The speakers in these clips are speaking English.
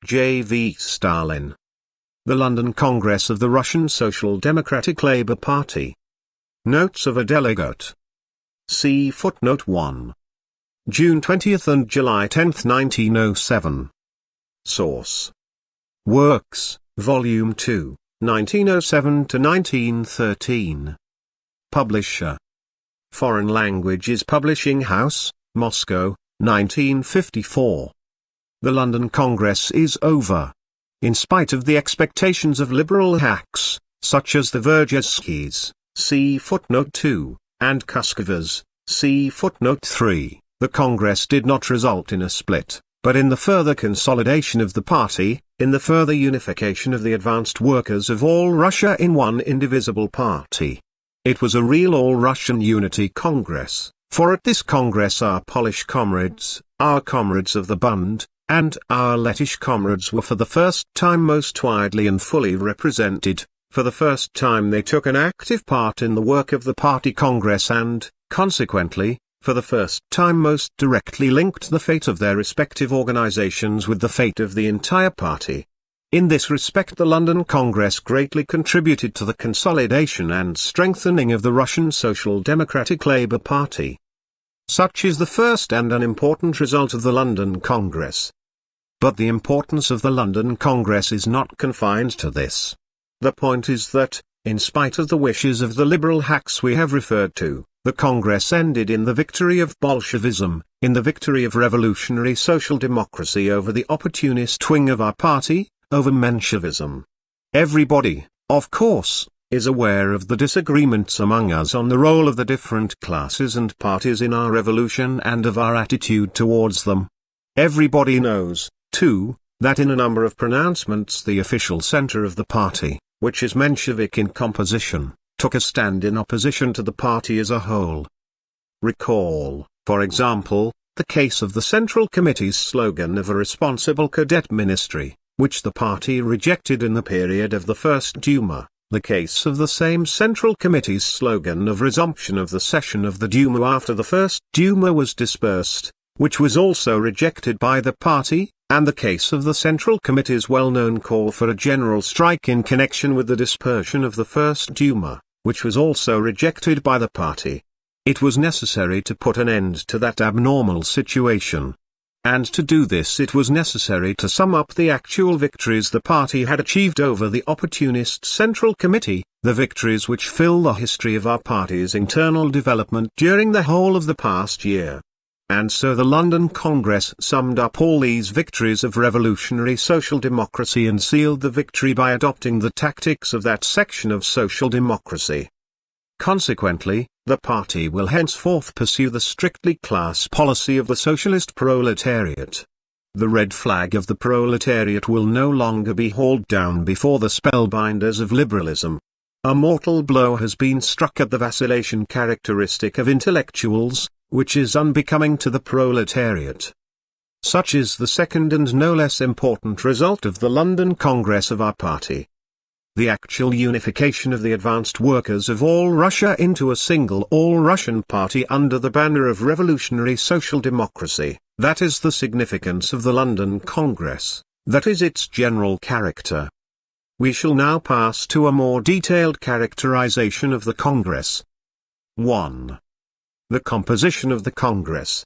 J.V. Stalin. The London Congress of the Russian Social Democratic Labour Party. Notes of a delegate. See footnote 1. June 20 and July 10, 1907. Source. Works, Volume 2, 1907 to 1913. Publisher. Foreign Languages Publishing House, Moscow, 1954. The London Congress is over. In spite of the expectations of liberal hacks, such as the bourgeoisies, see footnote 2, and Kuskovas, see footnote 3, the Congress did not result in a split, but in the further consolidation of the party, in the further unification of the advanced workers of all Russia in one indivisible party. It was a real all-Russian unity Congress, for at this Congress our Polish comrades, our comrades of the Bund, and our Lettish comrades were for the first time most widely and fully represented. For the first time they took an active part in the work of the party Congress and, consequently, for the first time most directly linked the fate of their respective organizations with the fate of the entire party. In this respect the London Congress greatly contributed to the consolidation and strengthening of the Russian Social Democratic Labour Party. Such is the first and an important result of the London Congress. But the importance of the London Congress is not confined to this. The point is that, in spite of the wishes of the liberal hacks we have referred to, the Congress ended in the victory of Bolshevism, in the victory of revolutionary social democracy over the opportunist wing of our party, over Menshevism. Everybody, of course, is aware of the disagreements among us on the role of the different classes and parties in our revolution and of our attitude towards them. Everybody knows, too, that in a number of pronouncements the official center of the party, which is Menshevik in composition, took a stand in opposition to the party as a whole. Recall, for example, the case of the Central Committee's slogan of a responsible cadet ministry, which the party rejected in the period of the First Duma. The case of the same Central Committee's slogan of resumption of the session of the Duma after the First Duma was dispersed, which was also rejected by the party, and the case of the Central Committee's well-known call for a general strike in connection with the dispersion of the First Duma, which was also rejected by the party. It was necessary to put an end to that abnormal situation. And to do this it was necessary to sum up the actual victories the party had achieved over the opportunist Central Committee, the victories which fill the history of our party's internal development during the whole of the past year. And so the London Congress summed up all these victories of revolutionary social democracy and sealed the victory by adopting the tactics of that section of social democracy. Consequently, the party will henceforth pursue the strictly class policy of the socialist proletariat. The red flag of the proletariat will no longer be hauled down before the spellbinders of liberalism. A mortal blow has been struck at the vacillation characteristic of intellectuals, which is unbecoming to the proletariat. Such is the second and no less important result of the London Congress of our party. The actual unification of the advanced workers of all Russia into a single all-Russian party under the banner of revolutionary social democracy, that is the significance of the London Congress, that is its general character. We shall now pass to a more detailed characterization of the Congress. 1. The composition of the Congress.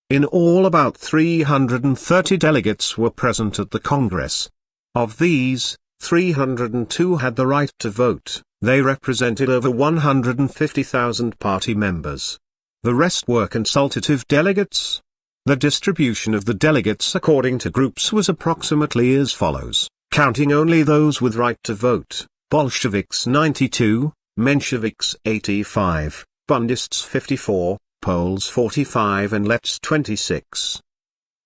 In all about 330 delegates were present at the Congress. Of these, 302 had the right to vote. They represented over 150,000 party members. The rest were consultative delegates. The distribution of the delegates according to groups was approximately as follows, counting only those with right to vote: Bolsheviks 92, Mensheviks 85, Bundists 54, Poles 45 and Lets 26.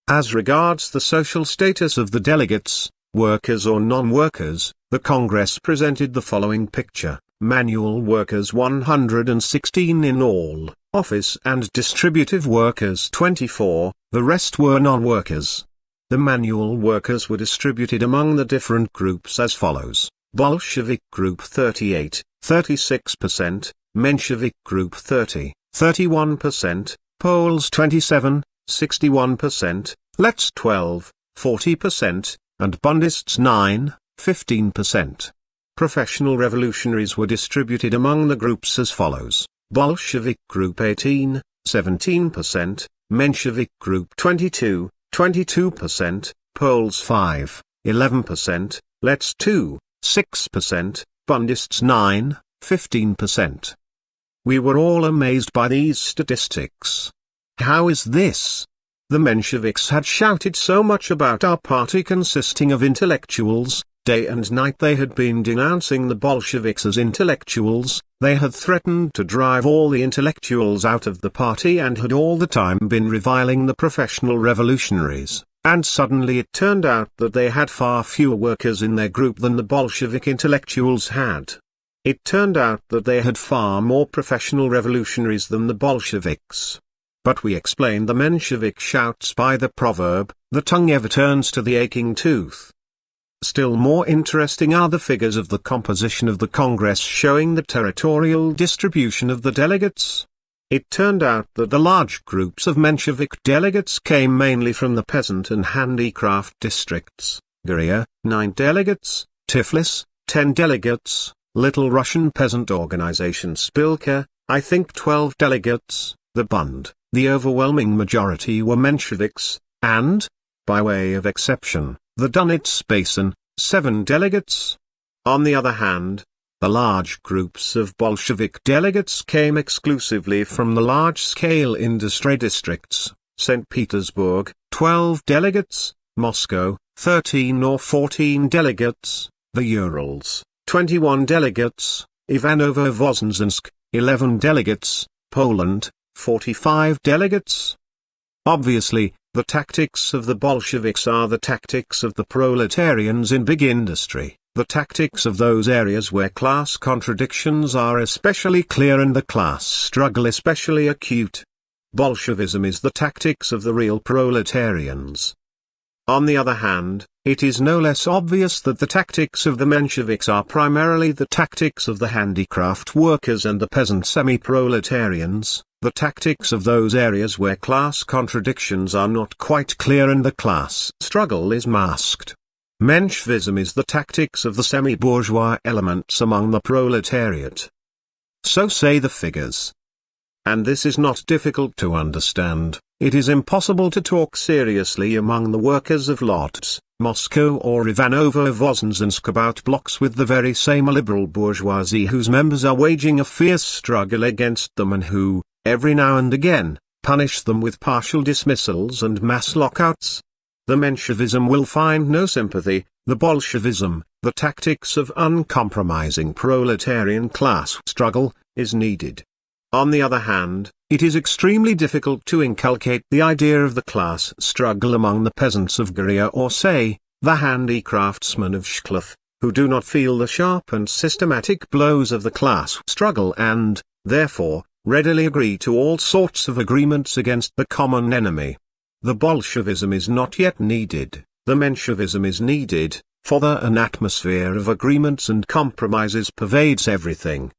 As regards the social status of the delegates, workers or non-workers, the Congress presented the following picture: manual workers 116 in all, office and distributive workers 24, the rest were non-workers. The manual workers were distributed among the different groups as follows: Bolshevik group 38, 36%, Menshevik group 30, 31%, Poles 27, 61%, Lets 12, 40%, and Bundists 9–15%. Professional revolutionaries were distributed among the groups as follows: Bolshevik group 18–17%, Menshevik group 22–22%, Poles 5–11%, Lets 2–6%, Bundists 9–15%. We were all amazed by these statistics. How is this? The Mensheviks had shouted so much about our party consisting of intellectuals. Day and night they had been denouncing the Bolsheviks as intellectuals, they had threatened to drive all the intellectuals out of the party and had all the time been reviling the professional revolutionaries, and suddenly it turned out that they had far fewer workers in their group than the Bolshevik intellectuals had. It turned out that they had far more professional revolutionaries than the Bolsheviks. But we explained the Menshevik shouts by the proverb, "The tongue ever turns to the aching tooth." Still more interesting are the figures of the composition of the Congress showing the territorial distribution of the delegates. It turned out that the large groups of Menshevik delegates came mainly from the peasant and handicraft districts: Guria, 9 delegates, Tiflis, 10 delegates, Little Russian Peasant Organization Spilka, I think 12 delegates, the Bund, the overwhelming majority were Mensheviks, and, by way of exception, the Donets Basin, 7 delegates. On the other hand, the large groups of Bolshevik delegates came exclusively from the large-scale industry districts: St. Petersburg, 12 delegates, Moscow, 13 or 14 delegates, the Urals, 21 delegates, Ivanovo-Voznensk, 11 delegates, Poland, 45 delegates. Obviously, the tactics of the Bolsheviks are the tactics of the proletarians in big industry, the tactics of those areas where class contradictions are especially clear and the class struggle especially acute. Bolshevism is the tactics of the real proletarians. On the other hand, it is no less obvious that the tactics of the Mensheviks are primarily the tactics of the handicraft workers and the peasant semi-proletarians, the tactics of those areas where class contradictions are not quite clear and the class struggle is masked. Menshevism is the tactics of the semi-bourgeois elements among the proletariat. So say the figures. And this is not difficult to understand. It is impossible to talk seriously among the workers of Lodz, Moscow or Ivanovo-Voznensk about blocks with the very same liberal bourgeoisie whose members are waging a fierce struggle against them and who, every now and again, punish them with partial dismissals and mass lockouts. The Menshevism will find no sympathy, the Bolshevism, the tactics of uncompromising proletarian class struggle, is needed. On the other hand, it is extremely difficult to inculcate the idea of the class struggle among the peasants of Guria or say, the handicraftsmen of Shklov, who do not feel the sharp and systematic blows of the class struggle and, therefore, readily agree to all sorts of agreements against the common enemy. The Bolshevism is not yet needed, the Menshevism is needed, for an atmosphere of agreements and compromises pervades everything.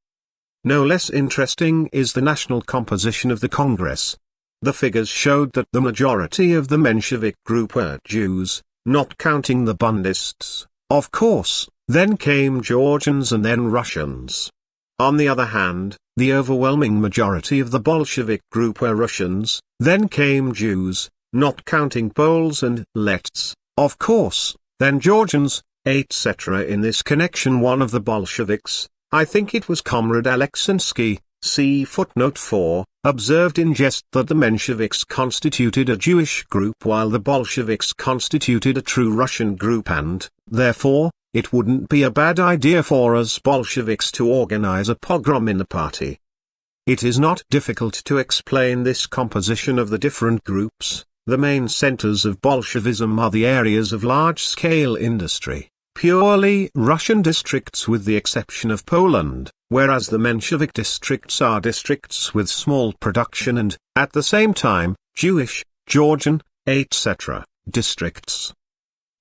No less interesting is the national composition of the Congress. The figures showed that the majority of the Menshevik group were Jews, not counting the Bundists, of course, then came Georgians and then Russians. On the other hand, the overwhelming majority of the Bolshevik group were Russians, then came Jews, not counting Poles and Lets, of course, then Georgians, etc. In this connection one of the Bolsheviks, I think it was Comrade Alexinsky, see footnote 4, observed in jest that the Mensheviks constituted a Jewish group while the Bolsheviks constituted a true Russian group and, therefore, it wouldn't be a bad idea for us Bolsheviks to organize a pogrom in the party. It is not difficult to explain this composition of the different groups. The main centers of Bolshevism are the areas of large-scale industry, purely Russian districts with the exception of Poland, whereas the Menshevik districts are districts with small production and, at the same time, Jewish, Georgian, etc. districts.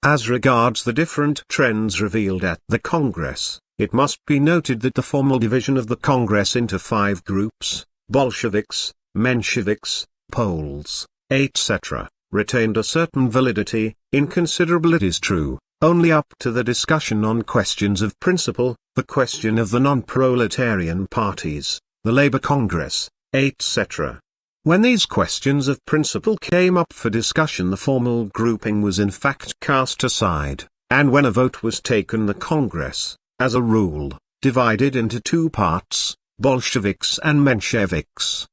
As regards the different trends revealed at the Congress, it must be noted that the formal division of the Congress into 5 groups, Bolsheviks, Mensheviks, Poles, etc., retained a certain validity, inconsiderable it is true, only up to the discussion on questions of principle, the question of the non-proletarian parties, the Labour Congress, etc. When these questions of principle came up for discussion, the formal grouping was in fact cast aside, and when a vote was taken, the Congress, as a rule, divided into two parts, Bolsheviks and Mensheviks.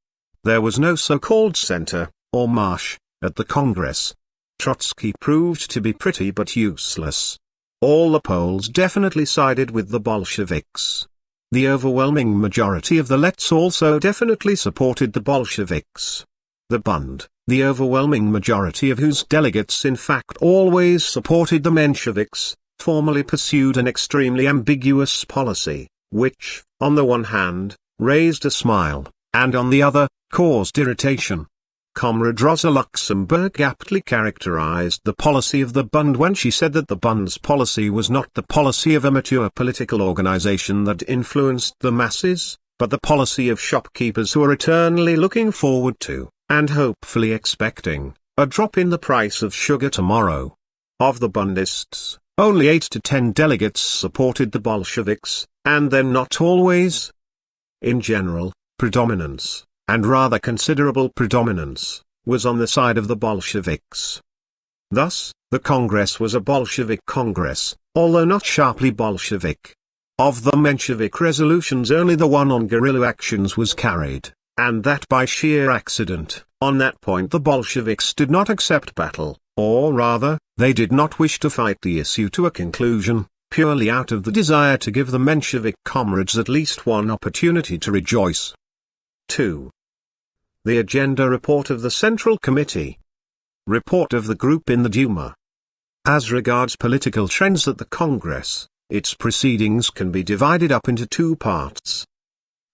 There was no so-called center, or marsh, at the Congress. Trotsky proved to be pretty but useless. All the polls definitely sided with the Bolsheviks. The overwhelming majority of the Lets also definitely supported the Bolsheviks. The Bund, the overwhelming majority of whose delegates in fact always supported the Mensheviks, formally pursued an extremely ambiguous policy, which, on the one hand, raised a smile, and on the other, caused irritation. Comrade Rosa Luxemburg aptly characterized the policy of the Bund when she said that the Bund's policy was not the policy of a mature political organization that influenced the masses, but the policy of shopkeepers who are eternally looking forward to, and hopefully expecting, a drop in the price of sugar tomorrow. Of the Bundists, only 8 to 10 delegates supported the Bolsheviks, and then not always. In general, predominance, and rather considerable predominance, was on the side of the Bolsheviks. Thus, the Congress was a Bolshevik Congress, although not sharply Bolshevik. Of the Menshevik resolutions, only the one on guerrilla actions was carried, and that by sheer accident. On that point the Bolsheviks did not accept battle, or rather, they did not wish to fight the issue to a conclusion, purely out of the desire to give the Menshevik comrades at least one opportunity to rejoice. 2. The Agenda Report of the Central Committee. Report of the Group in the Duma. As regards political trends at the Congress, its proceedings can be divided up into two parts.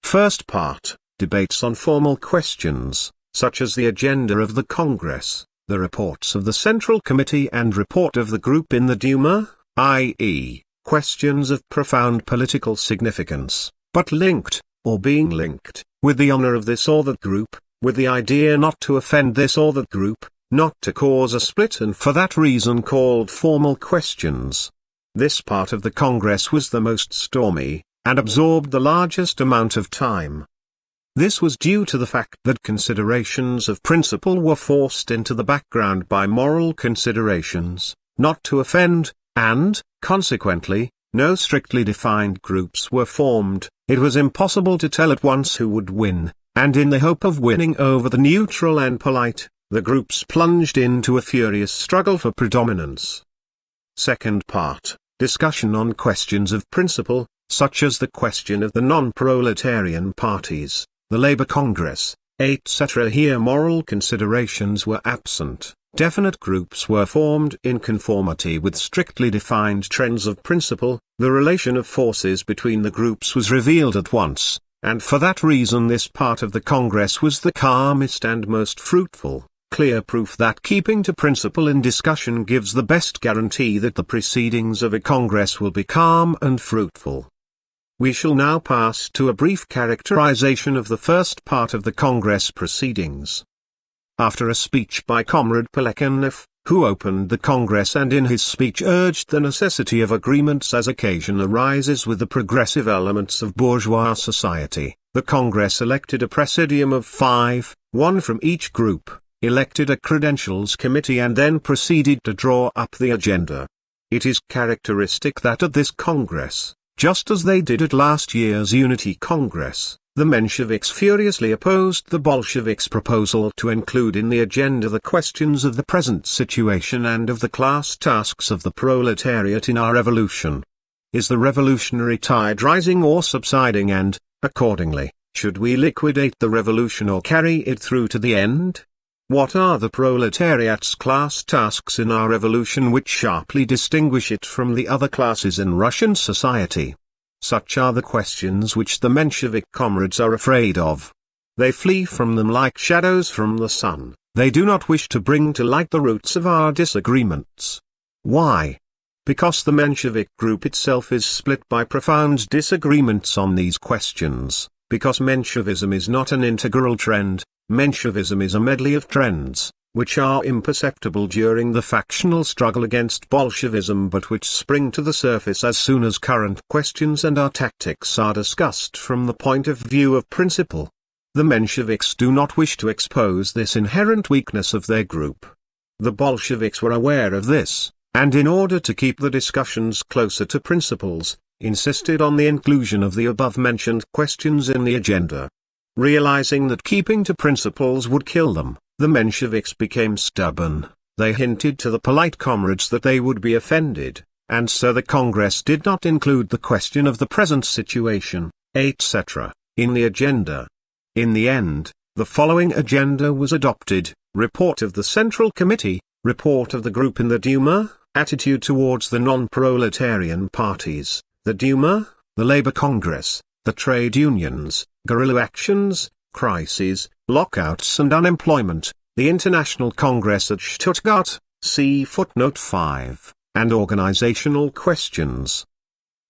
First part, debates on formal questions, such as the agenda of the Congress, the reports of the Central Committee and report of the Group in the Duma, i.e., questions of profound political significance, but linked, or being linked, with the honor of this or that group, with the idea not to offend this or that group, not to cause a split, and for that reason called formal questions. This part of the Congress was the most stormy, and absorbed the largest amount of time. This was due to the fact that considerations of principle were forced into the background by moral considerations, not to offend, and, consequently, no strictly defined groups were formed. It was impossible to tell at once who would win, and in the hope of winning over the neutral and polite, the groups plunged into a furious struggle for predominance. Second part, discussion on questions of principle, such as the question of the non-proletarian parties, the Labour Congress, etc. Here moral considerations were absent. Definite groups were formed in conformity with strictly defined trends of principle, the relation of forces between the groups was revealed at once, and for that reason this part of the Congress was the calmest and most fruitful, clear proof that keeping to principle in discussion gives the best guarantee that the proceedings of a Congress will be calm and fruitful. We shall now pass to a brief characterization of the first part of the Congress proceedings. After a speech by Comrade Plekhanov, who opened the Congress and in his speech urged the necessity of agreements as occasion arises with the progressive elements of bourgeois society, the Congress elected a presidium of 5, 1 from each group, elected a credentials committee and then proceeded to draw up the agenda. It is characteristic that at this Congress, just as they did at last year's Unity Congress, the Mensheviks furiously opposed the Bolsheviks' proposal to include in the agenda the questions of the present situation and of the class tasks of the proletariat in our revolution. Is the revolutionary tide rising or subsiding, and, accordingly, should we liquidate the revolution or carry it through to the end? What are the proletariat's class tasks in our revolution which sharply distinguish it from the other classes in Russian society? Such are the questions which the Menshevik comrades are afraid of. They flee from them like shadows from the sun. They do not wish to bring to light the roots of our disagreements. Why? Because the Menshevik group itself is split by profound disagreements on these questions, because Menshevism is not an integral trend, Menshevism is a medley of trends, which are imperceptible during the factional struggle against Bolshevism but which spring to the surface as soon as current questions and our tactics are discussed from the point of view of principle. The Mensheviks do not wish to expose this inherent weakness of their group. The Bolsheviks were aware of this, and in order to keep the discussions closer to principles, insisted on the inclusion of the above-mentioned questions in the agenda. Realizing that keeping to principles would kill them, the Mensheviks became stubborn. They hinted to the polite comrades that they would be offended, and so the Congress did not include the question of the present situation, etc., in the agenda. In the end, the following agenda was adopted: report of the Central Committee, report of the group in the Duma, attitude towards the non-proletarian parties, the Duma, the Labour Congress, the trade unions, guerrilla actions, crises, lockouts and unemployment, the International Congress at Stuttgart, see footnote 5, and organizational questions.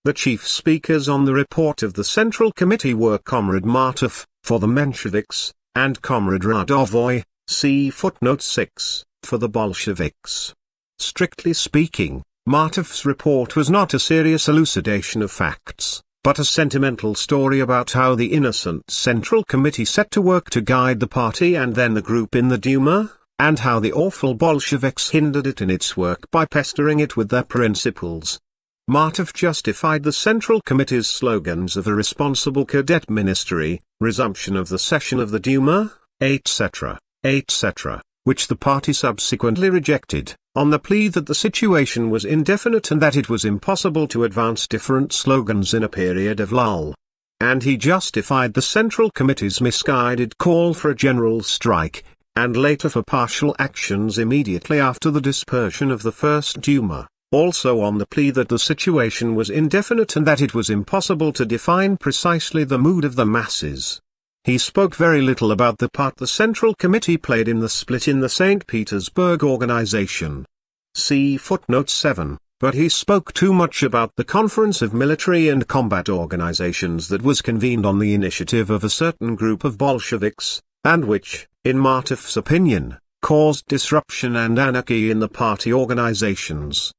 The chief speakers on the report of the Central Committee were Comrade Martov, for the Mensheviks, and Comrade Radovoy, see footnote 6, for the Bolsheviks. Strictly speaking, Martov's report was not a serious elucidation of facts, but a sentimental story about how the innocent Central Committee set to work to guide the party and then the group in the Duma, and how the awful Bolsheviks hindered it in its work by pestering it with their principles. Martov justified the Central Committee's slogans of a responsible cadet ministry, resumption of the session of the Duma, etc., etc., which the party subsequently rejected, on the plea that the situation was indefinite and that it was impossible to advance different slogans in a period of lull. And he justified the Central Committee's misguided call for a general strike, and later for partial actions immediately after the dispersion of the First Duma, also on the plea that the situation was indefinite and that it was impossible to define precisely the mood of the masses. He spoke very little about the part the Central Committee played in the split in the St. Petersburg organization. See footnote 7, but he spoke too much about the Conference of Military and Combat Organizations that was convened on the initiative of a certain group of Bolsheviks, and which, in Martov's opinion, caused disruption and anarchy in the party organizations.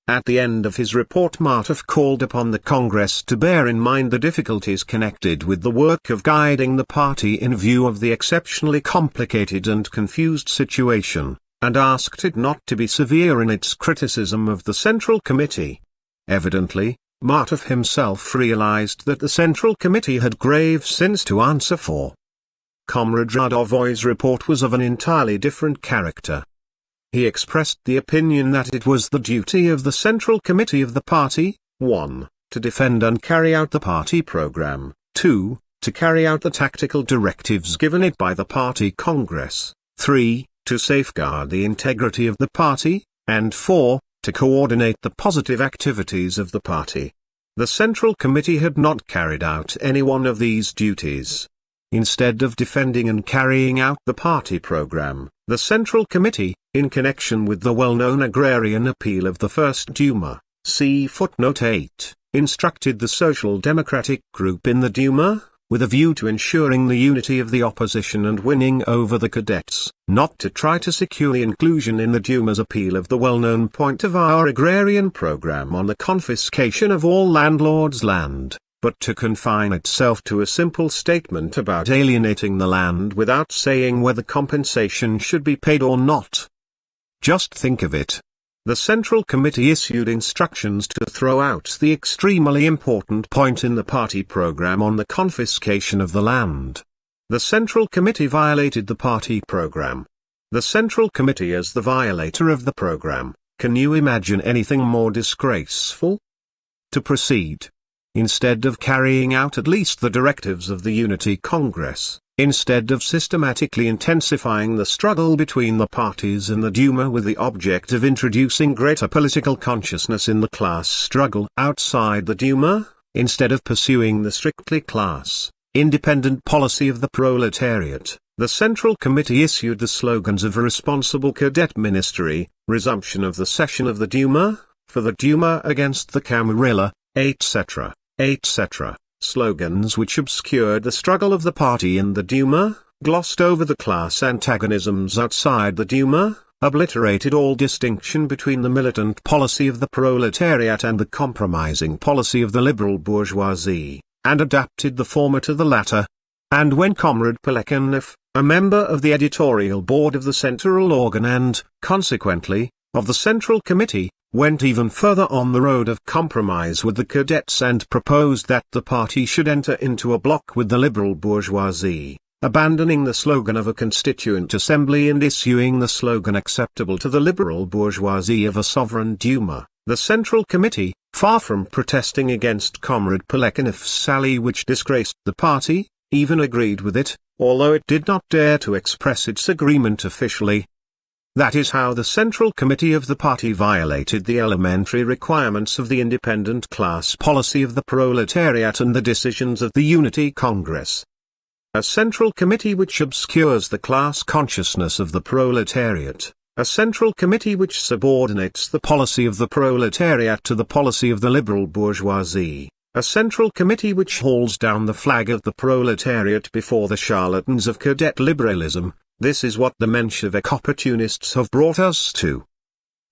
At the end of his report, Martov called upon the Congress to bear in mind the difficulties connected with the work of guiding the party in view of the exceptionally complicated and confused situation, and asked it not to be severe in its criticism of the Central Committee. Evidently, Martov himself realized that the Central Committee had grave sins to answer for. Comrade Radovoy's report was of an entirely different character. He expressed the opinion that it was the duty of the Central Committee of the party, 1, to defend and carry out the party program, 2, to carry out the tactical directives given it by the party Congress, 3, to safeguard the integrity of the party, and 4, to coordinate the positive activities of the party. The Central Committee had not carried out any one of these duties. Instead of defending and carrying out the party program, the Central Committee, in connection with the well-known agrarian appeal of the First Duma, see footnote 8, instructed the Social Democratic group in the Duma, with a view to ensuring the unity of the opposition and winning over the cadets, not to try to secure the inclusion in the Duma's appeal of the well-known point of our agrarian program on the confiscation of all landlords' land, but to confine itself to a simple statement about alienating the land without saying whether compensation should be paid or not. Just think of it. The Central Committee issued instructions to throw out the extremely important point in the party program on the confiscation of the land. The Central Committee violated the party program. The Central Committee as the violator of the program. Can you imagine anything more disgraceful? To proceed. Instead of carrying out at least the directives of the Unity Congress, instead of systematically intensifying the struggle between the parties in the Duma with the object of introducing greater political consciousness in the class struggle outside the Duma, instead of pursuing the strictly class-independent policy of the proletariat, the Central Committee issued the slogans of a responsible cadet ministry, resumption of the session of the Duma, for the Duma against the Camarilla, etc., etc., slogans which obscured the struggle of the party in the Duma, glossed over the class antagonisms outside the Duma, obliterated all distinction between the militant policy of the proletariat and the compromising policy of the liberal bourgeoisie, and adapted the former to the latter. And when Comrade Plekhanov, a member of the editorial board of the central organ and, consequently, of the Central Committee, went even further on the road of compromise with the cadets and proposed that the party should enter into a bloc with the liberal bourgeoisie, abandoning the slogan of a constituent assembly and issuing the slogan acceptable to the liberal bourgeoisie of a sovereign Duma, the Central Committee, far from protesting against Comrade Plekhanov's sally which disgraced the party, even agreed with it, although it did not dare to express its agreement officially. That is how the Central Committee of the party violated the elementary requirements of the independent class policy of the proletariat and the decisions of the Unity Congress. A Central Committee which obscures the class consciousness of the proletariat, a Central Committee which subordinates the policy of the proletariat to the policy of the liberal bourgeoisie, a Central Committee which hauls down the flag of the proletariat before the charlatans of cadet liberalism. This is what the Menshevik opportunists have brought us to.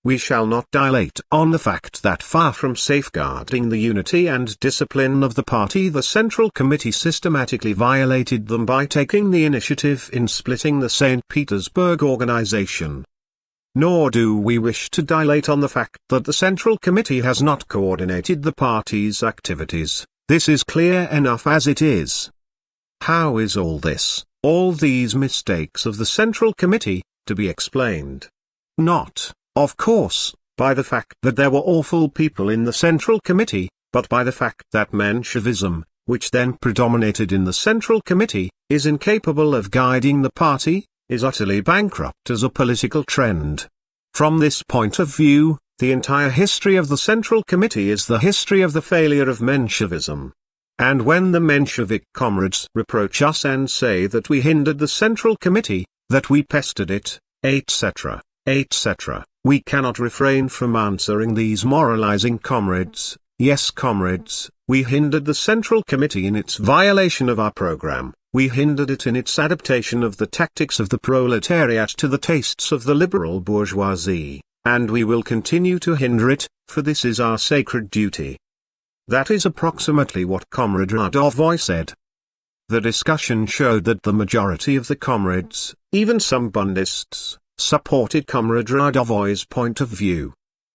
We shall not dilate on the fact that far from safeguarding the unity and discipline of the party, the Central Committee systematically violated them by taking the initiative in splitting the St. Petersburg organization. Nor do we wish to dilate on the fact that the Central Committee has not coordinated the party's activities. This is clear enough as it is. How is all this, all these mistakes of the Central Committee, to be explained? Not, of course, by the fact that there were awful people in the Central Committee, but by the fact that Menshevism, which then predominated in the Central Committee, is incapable of guiding the party, is utterly bankrupt as a political trend. From this point of view, the entire history of the Central Committee is the history of the failure of Menshevism. And when the Menshevik comrades reproach us and say that we hindered the Central Committee, that we pestered it, etc., etc., we cannot refrain from answering these moralizing comrades. Yes, comrades, we hindered the Central Committee in its violation of our program, we hindered it in its adaptation of the tactics of the proletariat to the tastes of the liberal bourgeoisie, and we will continue to hinder it, for this is our sacred duty. That is approximately what Comrade Radovoy said. The discussion showed that the majority of the comrades, even some Bundists, supported Comrade Radovoy's point of view.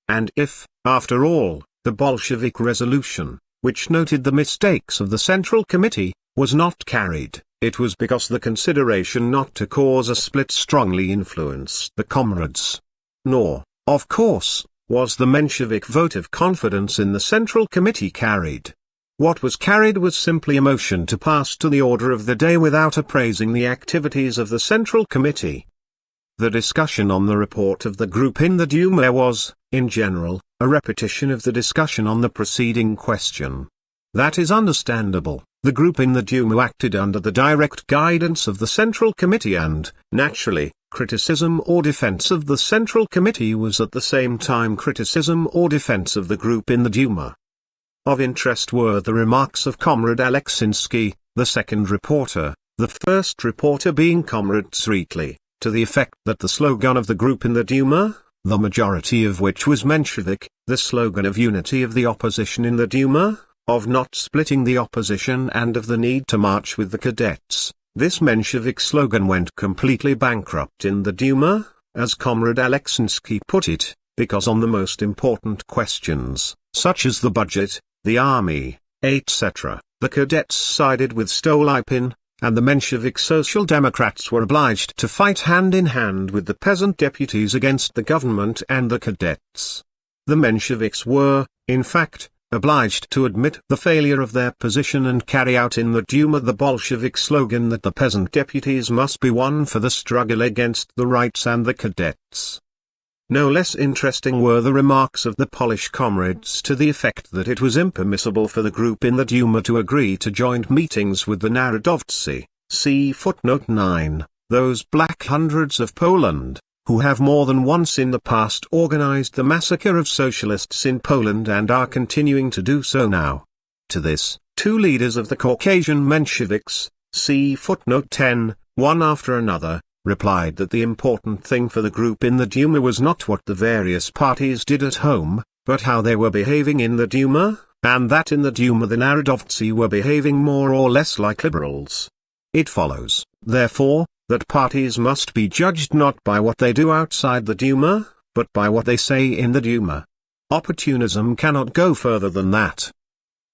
And if, after all, the Bolshevik resolution, which noted the mistakes of the Central Committee, was not carried, it was because the consideration not to cause a split strongly influenced the comrades. Nor, of course, was the Menshevik vote of confidence in the Central Committee carried. What was carried was simply a motion to pass to the order of the day without appraising the activities of the Central Committee. The discussion on the report of the group in the Duma was, in general, a repetition of the discussion on the preceding question. That is understandable. The group in the Duma acted under the direct guidance of the Central Committee and, naturally, criticism or defense of the Central Committee was at the same time criticism or defense of the group in the Duma. Of interest were the remarks of Comrade Alexinsky, the second reporter, the first reporter being Comrade Sreetly, to the effect that the slogan of the group in the Duma, the majority of which was Menshevik, the slogan of unity of the opposition in the Duma, of not splitting the opposition and of the need to march with the cadets, this Menshevik slogan went completely bankrupt in the Duma, as Comrade Alexinsky put it, because on the most important questions, such as the budget, the army, etc., the cadets sided with Stolypin, and the Menshevik Social Democrats were obliged to fight hand in hand with the peasant deputies against the government and the cadets. The Mensheviks were, in fact, obliged to admit the failure of their position and carry out in the Duma the Bolshevik slogan that the peasant deputies must be won for the struggle against the rights and the cadets. No less interesting were the remarks of the Polish comrades to the effect that it was impermissible for the group in the Duma to agree to joint meetings with the Narodowcy, see footnote 9, those black hundreds of Poland, who have more than once in the past organized the massacre of socialists in Poland and are continuing to do so now. To this, two leaders of the Caucasian Mensheviks, see footnote 10, one after another, replied that the important thing for the group in the Duma was not what the various parties did at home, but how they were behaving in the Duma, and that in the Duma the Narodovцы were behaving more or less like liberals. It follows, therefore, that parties must be judged not by what they do outside the Duma, but by what they say in the Duma. Opportunism cannot go further than that.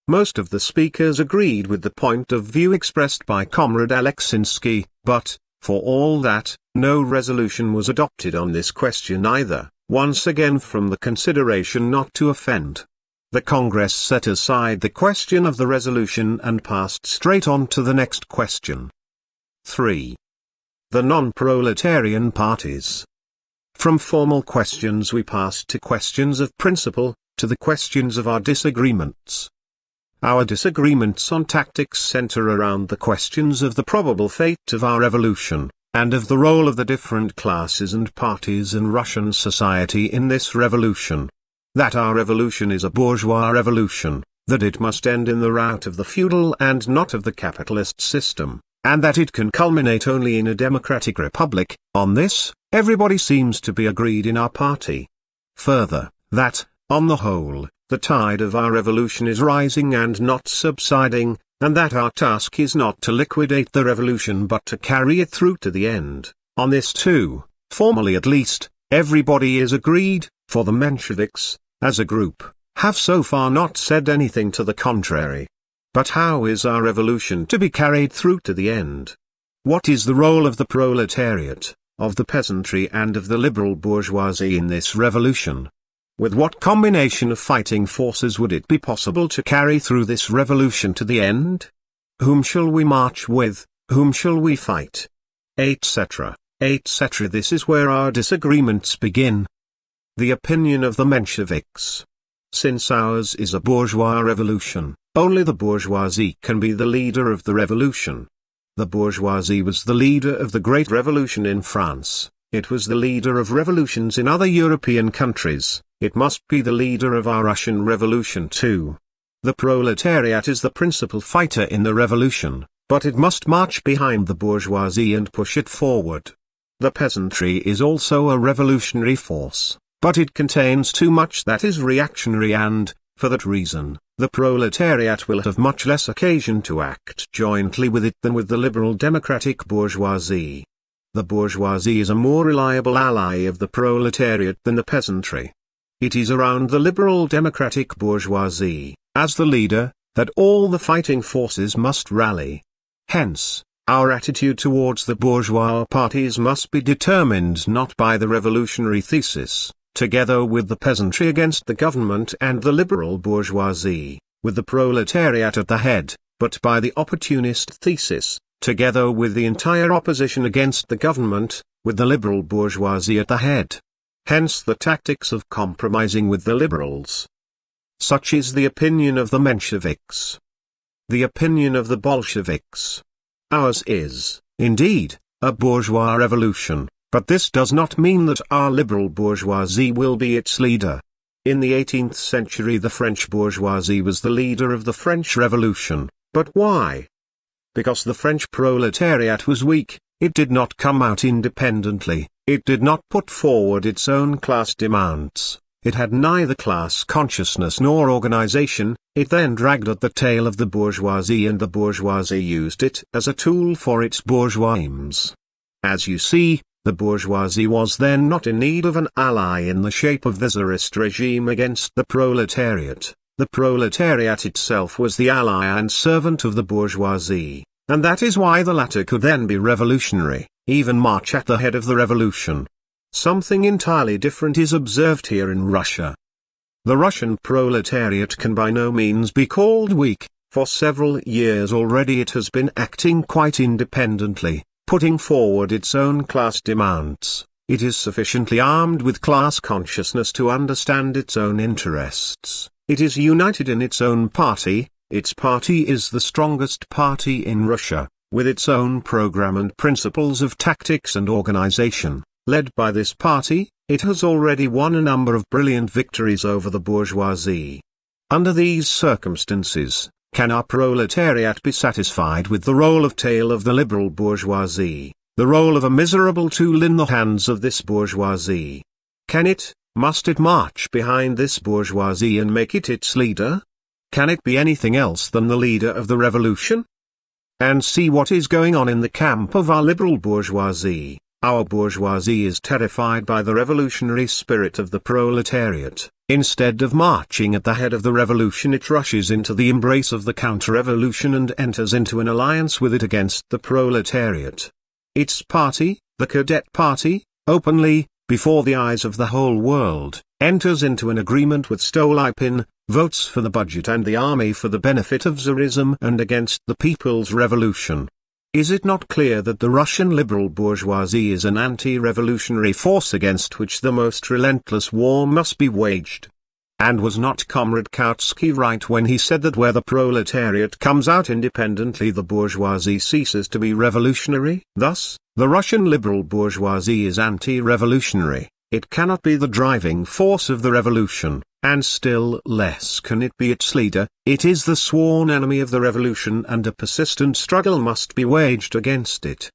Most of the speakers agreed with the point of view expressed by Comrade Aleksinsky, but, for all that, no resolution was adopted on this question either, once again from the consideration not to offend. The Congress set aside the question of the resolution and passed straight on to the next question. 3. The non-proletarian parties. From formal questions we passed to questions of principle, to the questions of our disagreements. Our disagreements on tactics center around the questions of the probable fate of our revolution, and of the role of the different classes and parties in Russian society in this revolution. That our revolution is a bourgeois revolution, that it must end in the rout of the feudal and not of the capitalist system, and that it can culminate only in a democratic republic. On this, everybody seems to be agreed in our party. Further, that, on the whole, the tide of our revolution is rising and not subsiding, and that our task is not to liquidate the revolution but to carry it through to the end. On this too, formally at least, everybody is agreed, for the Mensheviks, as a group, have so far not said anything to the contrary. But how is our revolution to be carried through to the end? What is the role of the proletariat, of the peasantry and of the liberal bourgeoisie in this revolution? With what combination of fighting forces would it be possible to carry through this revolution to the end? Whom shall we march with, whom shall we fight? Etc., etc. This is where our disagreements begin. The opinion of the Mensheviks. Since ours is a bourgeois revolution, only the bourgeoisie can be the leader of the revolution. The bourgeoisie was the leader of the Great Revolution in France, it was the leader of revolutions in other European countries, it must be the leader of our Russian revolution too. The proletariat is the principal fighter in the revolution, but it must march behind the bourgeoisie and push it forward. The peasantry is also a revolutionary force, but it contains too much that is reactionary and, for that reason, the proletariat will have much less occasion to act jointly with it than with the liberal democratic bourgeoisie. The bourgeoisie is a more reliable ally of the proletariat than the peasantry. It is around the liberal democratic bourgeoisie, as the leader, that all the fighting forces must rally. Hence, our attitude towards the bourgeois parties must be determined not by the revolutionary thesis, together with the peasantry against the government and the liberal bourgeoisie, with the proletariat at the head, but by the opportunist thesis, together with the entire opposition against the government, with the liberal bourgeoisie at the head. Hence the tactics of compromising with the liberals. Such is the opinion of the Mensheviks. The opinion of the Bolsheviks. Ours is, indeed, a bourgeois revolution, but this does not mean that our liberal bourgeoisie will be its leader. In the 18th century the French bourgeoisie was the leader of the French Revolution, but why? Because the French proletariat was weak, it did not come out independently, it did not put forward its own class demands, it had neither class consciousness nor organization, it then dragged at the tail of the bourgeoisie and the bourgeoisie used it as a tool for its bourgeois aims. As you see, the bourgeoisie was then not in need of an ally in the shape of the Tsarist regime against the proletariat. The proletariat itself was the ally and servant of the bourgeoisie, and that is why the latter could then be revolutionary, even march at the head of the revolution. Something entirely different is observed here in Russia. The Russian proletariat can by no means be called weak, for several years already it has been acting quite independently, putting forward its own class demands. It is sufficiently armed with class consciousness to understand its own interests. It is united in its own party is the strongest party in Russia, with its own program and principles of tactics and organization. Led by this party, it has already won a number of brilliant victories over the bourgeoisie. Under these circumstances, can our proletariat be satisfied with the role of tail of the liberal bourgeoisie, the role of a miserable tool in the hands of this bourgeoisie? Must it march behind this bourgeoisie and make it its leader? Can it be anything else than the leader of the revolution? And see what is going on in the camp of our liberal bourgeoisie. Our bourgeoisie is terrified by the revolutionary spirit of the proletariat. Instead of marching at the head of the revolution, it rushes into the embrace of the counter-revolution and enters into an alliance with it against the proletariat. Its party, the Cadet Party, openly, before the eyes of the whole world, enters into an agreement with Stolypin, votes for the budget and the army for the benefit of Tsarism and against the People's Revolution. Is it not clear that the Russian liberal bourgeoisie is an anti-revolutionary force against which the most relentless war must be waged? And was not Comrade Kautsky right when he said that where the proletariat comes out independently, the bourgeoisie ceases to be revolutionary? Thus, the Russian liberal bourgeoisie is anti-revolutionary. It cannot be the driving force of the revolution, and still less can it be its leader. It is the sworn enemy of the revolution, and a persistent struggle must be waged against it.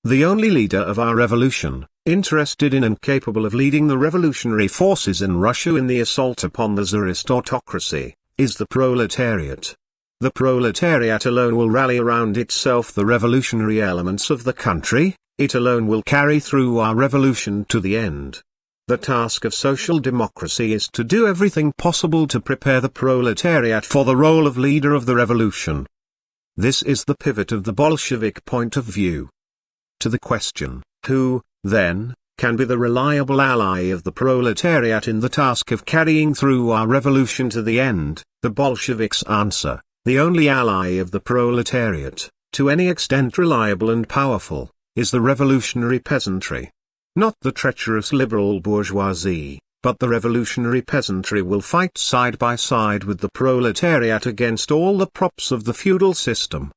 The only leader of our revolution, interested in and capable of leading the revolutionary forces in Russia in the assault upon the Tsarist autocracy, is the proletariat. The proletariat alone will rally around itself the revolutionary elements of the country. It alone will carry through our revolution to the end. The task of social democracy is to do everything possible to prepare the proletariat for the role of leader of the revolution. This is the pivot of the Bolshevik point of view. To the question, who, then, can be the reliable ally of the proletariat in the task of carrying through our revolution to the end, the Bolsheviks answer, the only ally of the proletariat, to any extent reliable and powerful, is the revolutionary peasantry. Not the treacherous liberal bourgeoisie, but the revolutionary peasantry will fight side by side with the proletariat against all the props of the feudal system.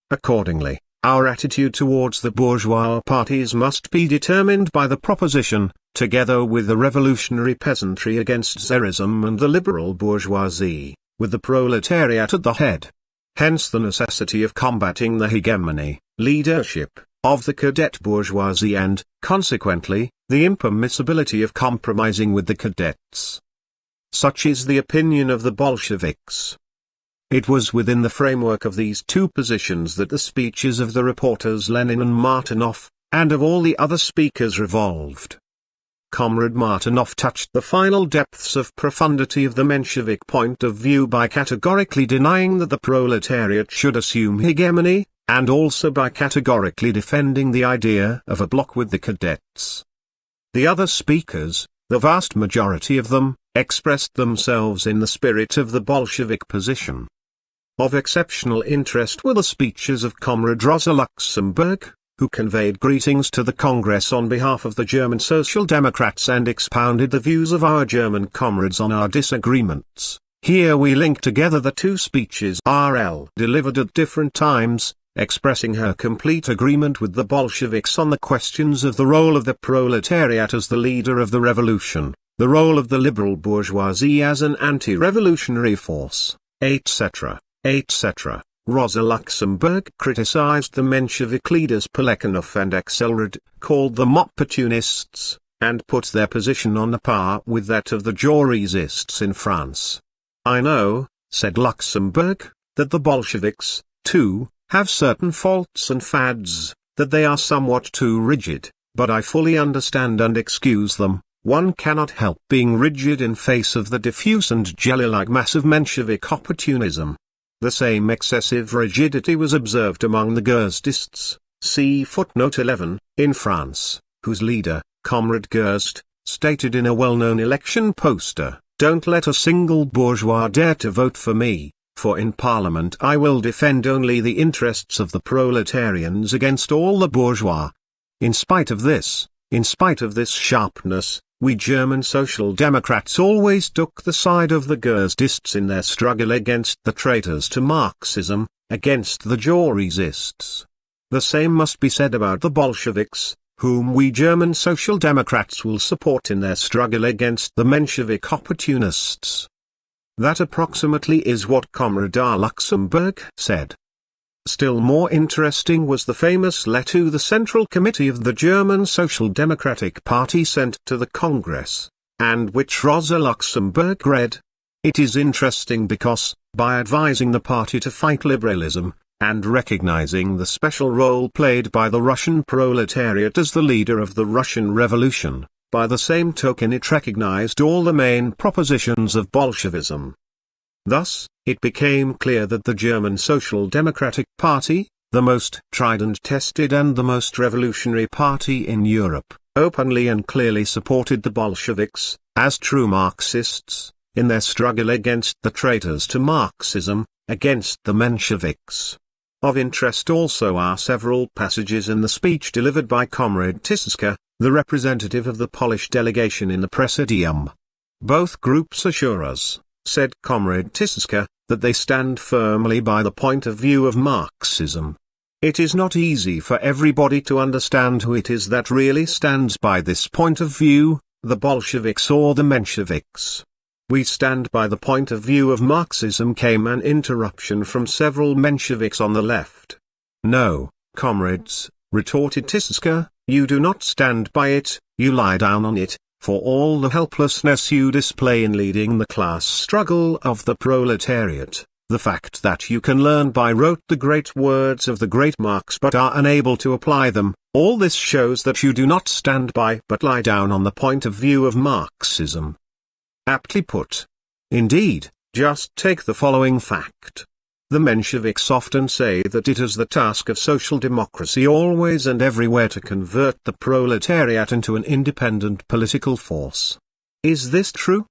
Accordingly, our attitude towards the bourgeois parties must be determined by the proposition, together with the revolutionary peasantry against Tsarism and the liberal bourgeoisie, with the proletariat at the head. Hence the necessity of combating the hegemony, leadership, of the cadet bourgeoisie and, consequently, the impermissibility of compromising with the cadets. Such is the opinion of the Bolsheviks. It was within the framework of these two positions that the speeches of the reporters Lenin and Martynov, and of all the other speakers revolved. Comrade Martynov touched the final depths of profundity of the Menshevik point of view by categorically denying that the proletariat should assume hegemony, and also by categorically defending the idea of a bloc with the cadets. The other speakers, the vast majority of them, expressed themselves in the spirit of the Bolshevik position. Of exceptional interest were the speeches of Comrade Rosa Luxemburg, who conveyed greetings to the Congress on behalf of the German Social Democrats and expounded the views of our German comrades on our disagreements. Here we link together the two speeches RL delivered at different times, expressing her complete agreement with the Bolsheviks on the questions of the role of the proletariat as the leader of the revolution, the role of the liberal bourgeoisie as an anti-revolutionary force, etc., etc. Rosa Luxemburg criticized the Menshevik leaders Plekhanov and Axelrod, called them opportunists, and put their position on a par with that of the bourgeoisists in France. I know, said Luxemburg, that the Bolsheviks, too, have certain faults and fads, that they are somewhat too rigid, but I fully understand and excuse them. One cannot help being rigid in face of the diffuse and jelly-like mass of Menshevik opportunism. The same excessive rigidity was observed among the Gerstists, see footnote 11, in France, whose leader, Comrade Gerst, stated in a well-known election poster, "Don't let a single bourgeois dare to vote for me, for in Parliament I will defend only the interests of the proletarians against all the bourgeois." In spite of this sharpness, we German Social Democrats always took the side of the Gerstists in their struggle against the traitors to Marxism, against the bourgeoisists. The same must be said about the Bolsheviks, whom we German Social Democrats will support in their struggle against the Menshevik opportunists. That approximately is what Comrade Rosa Luxemburg said. Still more interesting was the famous letter the Central Committee of the German Social Democratic Party sent to the Congress, and which Rosa Luxemburg read. It is interesting because, by advising the party to fight liberalism, and recognizing the special role played by the Russian proletariat as the leader of the Russian Revolution, by the same token it recognized all the main propositions of Bolshevism. Thus, it became clear that the German Social Democratic Party, the most tried and tested and the most revolutionary party in Europe, openly and clearly supported the Bolsheviks, as true Marxists, in their struggle against the traitors to Marxism, against the Mensheviks. Of interest also are several passages in the speech delivered by Comrade Tyszka, the representative of the Polish delegation in the Presidium. Both groups assure us, said Comrade Tyszka, that they stand firmly by the point of view of Marxism. It is not easy for everybody to understand who it is that really stands by this point of view, the Bolsheviks or the Mensheviks. We stand by the point of view of Marxism, came an interruption from several Mensheviks on the left. No, comrades, retorted Tyszka, you do not stand by it, you lie down on it, for all the helplessness you display in leading the class struggle of the proletariat, the fact that you can learn by rote the great words of the great Marx but are unable to apply them, all this shows that you do not stand by but lie down on the point of view of Marxism. Aptly put. Indeed, just take the following fact. The Mensheviks often say that it is the task of social democracy always and everywhere to convert the proletariat into an independent political force. Is this true?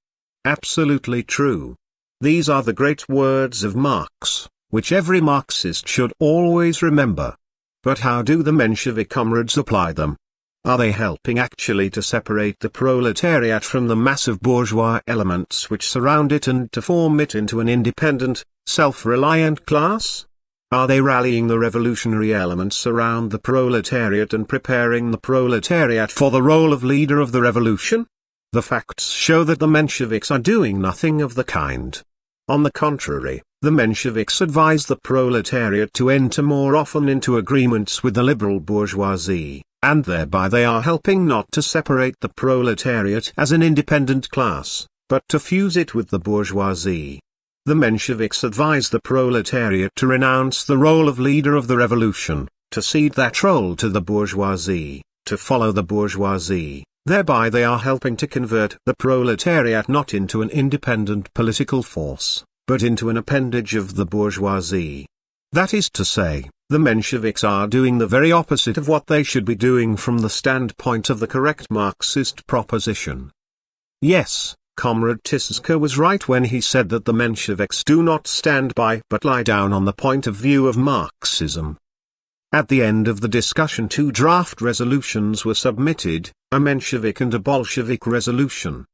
Absolutely true. These are the great words of Marx, which every Marxist should always remember. But how do the Menshevik comrades apply them? Are they helping actually to separate the proletariat from the massive bourgeois elements which surround it and to form it into an independent, self-reliant class? Are they rallying the revolutionary elements around the proletariat and preparing the proletariat for the role of leader of the revolution? The facts show that the Mensheviks are doing nothing of the kind. On the contrary, the Mensheviks advise the proletariat to enter more often into agreements with the liberal bourgeoisie, and thereby they are helping not to separate the proletariat as an independent class, but to fuse it with the bourgeoisie. The Mensheviks advise the proletariat to renounce the role of leader of the revolution, to cede that role to the bourgeoisie, to follow the bourgeoisie. Thereby they are helping to convert the proletariat not into an independent political force, but into an appendage of the bourgeoisie. That is to say, the Mensheviks are doing the very opposite of what they should be doing from the standpoint of the correct Marxist proposition. Yes, Comrade Tyszka was right when he said that the Mensheviks do not stand by but lie down on the point of view of Marxism. At the end of the discussion, two draft resolutions were submitted, a Menshevik and a Bolshevik resolution.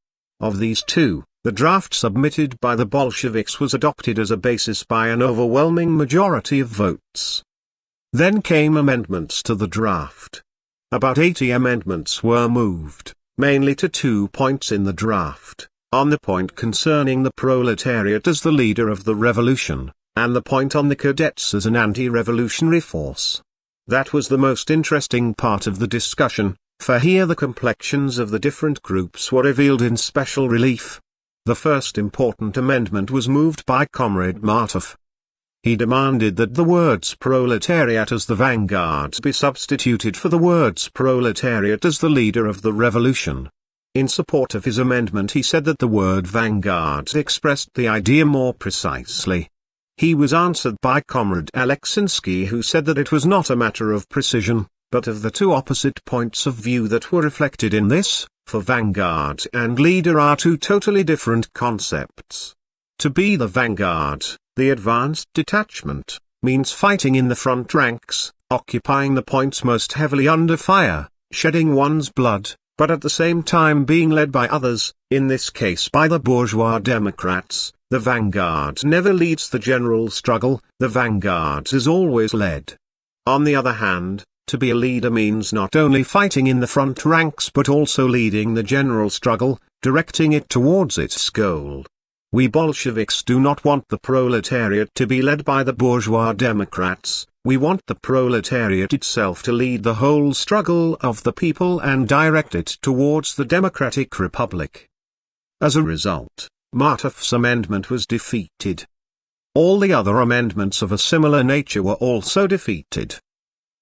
Of these two, the draft submitted by the Bolsheviks was adopted as a basis by an overwhelming majority of votes. Then came amendments to the draft. About 80 amendments were moved, mainly to 2 points in the draft, on the point concerning the proletariat as the leader of the revolution, and the point on the cadets as an anti-revolutionary force. That was the most interesting part of the discussion, for here the complexions of the different groups were revealed in special relief. The first important amendment was moved by Comrade Martov. He demanded that the words proletariat as the vanguard be substituted for the words proletariat as the leader of the revolution. In support of his amendment he said that the word vanguard expressed the idea more precisely. He was answered by Comrade Alexinsky, who said that it was not a matter of precision, but of the two opposite points of view that were reflected in this, for vanguard and leader are two totally different concepts. To be the vanguard, the advanced detachment, means fighting in the front ranks, occupying the points most heavily under fire, shedding one's blood, but at the same time being led by others, in this case by the bourgeois democrats. The vanguard never leads the general struggle, the vanguard is always led. On the other hand, to be a leader means not only fighting in the front ranks but also leading the general struggle, directing it towards its goal. We Bolsheviks do not want the proletariat to be led by the bourgeois democrats, we want the proletariat itself to lead the whole struggle of the people and direct it towards the democratic republic. As a result, Martov's amendment was defeated. All the other amendments of a similar nature were also defeated.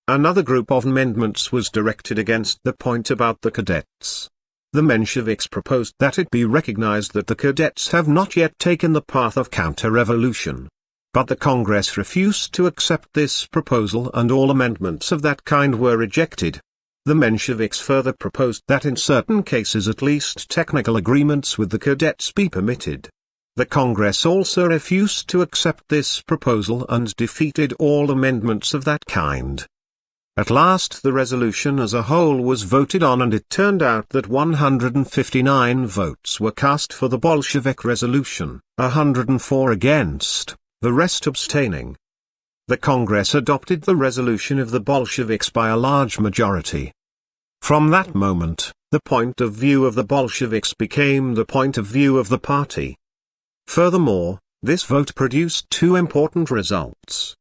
Another group of amendments was directed against the point about the cadets. The Mensheviks proposed that it be recognized that the cadets have not yet taken the path of counter-revolution. But the Congress refused to accept this proposal and all amendments of that kind were rejected. The Mensheviks further proposed that in certain cases at least technical agreements with the cadets be permitted. The Congress also refused to accept this proposal and defeated all amendments of that kind. At last the resolution as a whole was voted on and it turned out that 159 votes were cast for the Bolshevik resolution, 104 against, the rest abstaining. The Congress adopted the resolution of the Bolsheviks by a large majority. From that moment, the point of view of the Bolsheviks became the point of view of the party. Furthermore, this vote produced two important results.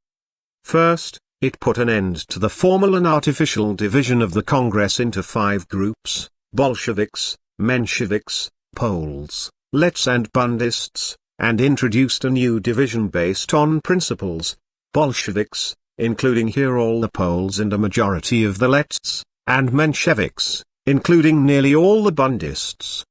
First, it put an end to the formal and artificial division of the Congress into 5 groups, Bolsheviks, Mensheviks, Poles, Lets and Bundists, and introduced a new division based on principles, Bolsheviks, including here all the Poles and a majority of the Lets, and Mensheviks, including nearly all the Bundists.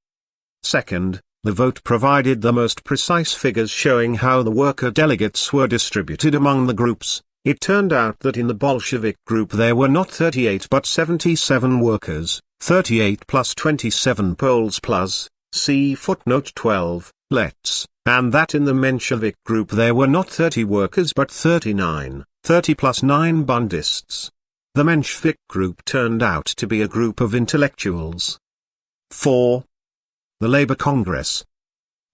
Second, the vote provided the most precise figures showing how the worker delegates were distributed among the groups. It turned out that in the Bolshevik group there were not 38 but 77 workers, 38 plus 27 Poles plus, see footnote 12, Lets, and that in the Menshevik group there were not 30 workers but 39, 30 plus 9 Bundists. The Menshevik group turned out to be a group of intellectuals. 4. The Labour Congress.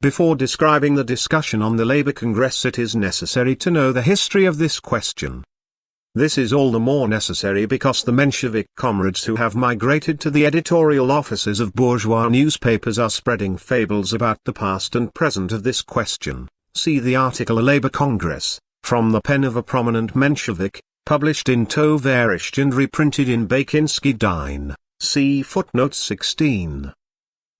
Before describing the discussion on the Labour Congress it is necessary to know the history of this question. This is all the more necessary because the Menshevik comrades who have migrated to the editorial offices of bourgeois newspapers are spreading fables about the past and present of this question. See the article A Labour Congress, from the pen of a prominent Menshevik, published in Tovarisht and reprinted in Bakinsky Dine, see footnote 16.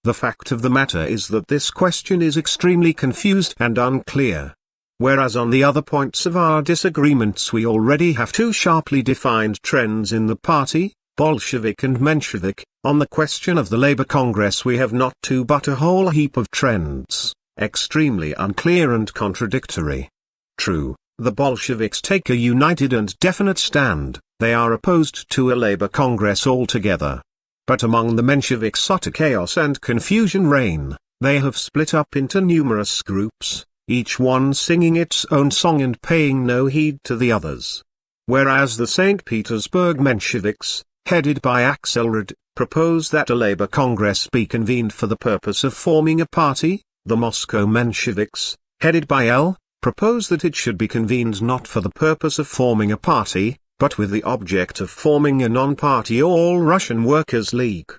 The fact of the matter is that this question is extremely confused and unclear. Whereas on the other points of our disagreements we already have two sharply defined trends in the party, Bolshevik and Menshevik, on the question of the Labour Congress we have not two but a whole heap of trends, extremely unclear and contradictory. True, the Bolsheviks take a united and definite stand, they are opposed to a Labour Congress altogether. But among the Mensheviks utter chaos and confusion reign, they have split up into numerous groups, each one singing its own song and paying no heed to the others. Whereas the St. Petersburg Mensheviks, headed by Axelrod, propose that a Labour Congress be convened for the purpose of forming a party, the Moscow Mensheviks, headed by L, propose that it should be convened not for the purpose of forming a party, but with the object of forming a non-party All-Russian Workers' League.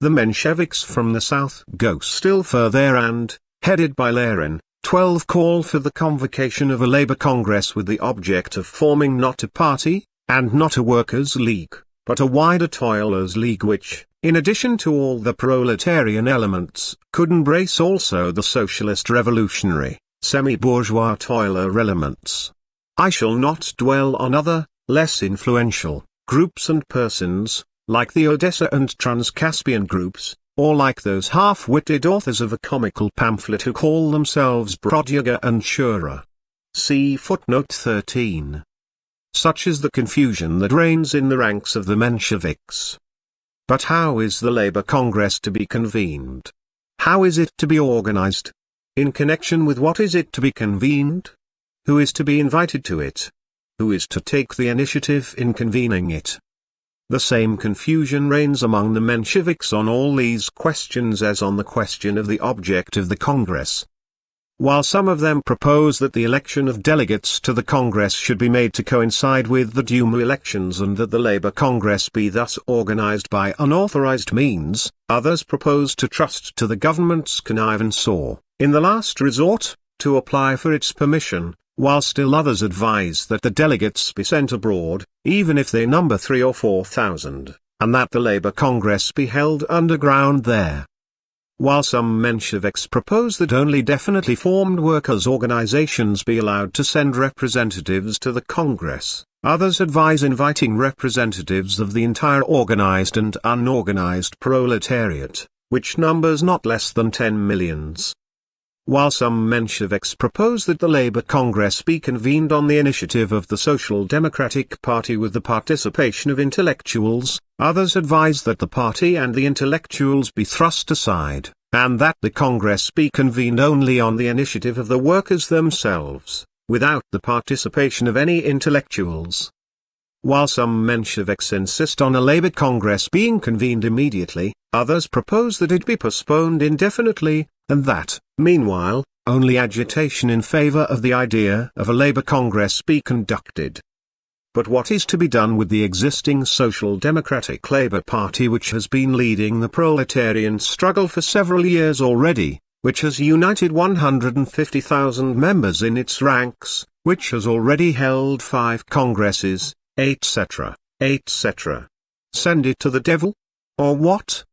The Mensheviks from the south go still further and, headed by Lenin, 12 call for the convocation of a Labour Congress with the object of forming not a party, and not a workers' league, but a wider toilers' league which, in addition to all the proletarian elements, could embrace also the socialist revolutionary, semi-bourgeois toiler elements. I shall not dwell on other, less influential, groups and persons, like the Odessa and Transcaspian groups, or like those half-witted authors of a comical pamphlet who call themselves Brodyaga and Shura. See footnote 13. Such is the confusion that reigns in the ranks of the Mensheviks. But how is the Labour Congress to be convened? How is it to be organized? In connection with what is it to be convened? Who is to be invited to it? Who is to take the initiative in convening it? The same confusion reigns among the Mensheviks on all these questions as on the question of the object of the Congress. While some of them propose that the election of delegates to the Congress should be made to coincide with the Duma elections and that the Labour Congress be thus organized by unauthorized means, others propose to trust to the government's connivance or, in the last resort, to apply for its permission, while still others advise that the delegates be sent abroad, even if they number 3 or 4,000, and that the Labour Congress be held underground there. While some Mensheviks propose that only definitely formed workers' organizations be allowed to send representatives to the Congress, others advise inviting representatives of the entire organized and unorganized proletariat, which numbers not less than 10 millions. While some Mensheviks propose that the Labour Congress be convened on the initiative of the Social Democratic Party with the participation of intellectuals, others advise that the party and the intellectuals be thrust aside, and that the Congress be convened only on the initiative of the workers themselves, without the participation of any intellectuals. While some Mensheviks insist on a Labour Congress being convened immediately, others propose that it be postponed indefinitely, and that, meanwhile, only agitation in favor of the idea of a Labour Congress be conducted. But what is to be done with the existing Social Democratic Labour Party, which has been leading the proletarian struggle for several years already, which has united 150,000 members in its ranks, which has already held 5 congresses, etc., etc.? Send it to the devil? Or what?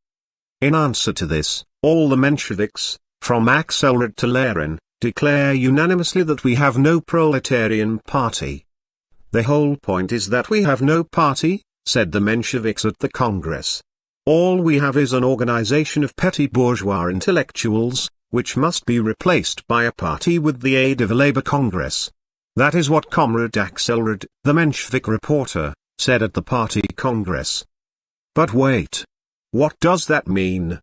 In answer to this, all the Mensheviks, from Axelrod to Lenin, declare unanimously that we have no proletarian party. The whole point is that we have no party, said the Mensheviks at the Congress. All we have is an organization of petty bourgeois intellectuals, which must be replaced by a party with the aid of a Labour Congress. That is what Comrade Axelrod, the Menshevik reporter, said at the party Congress. But wait. What does that mean?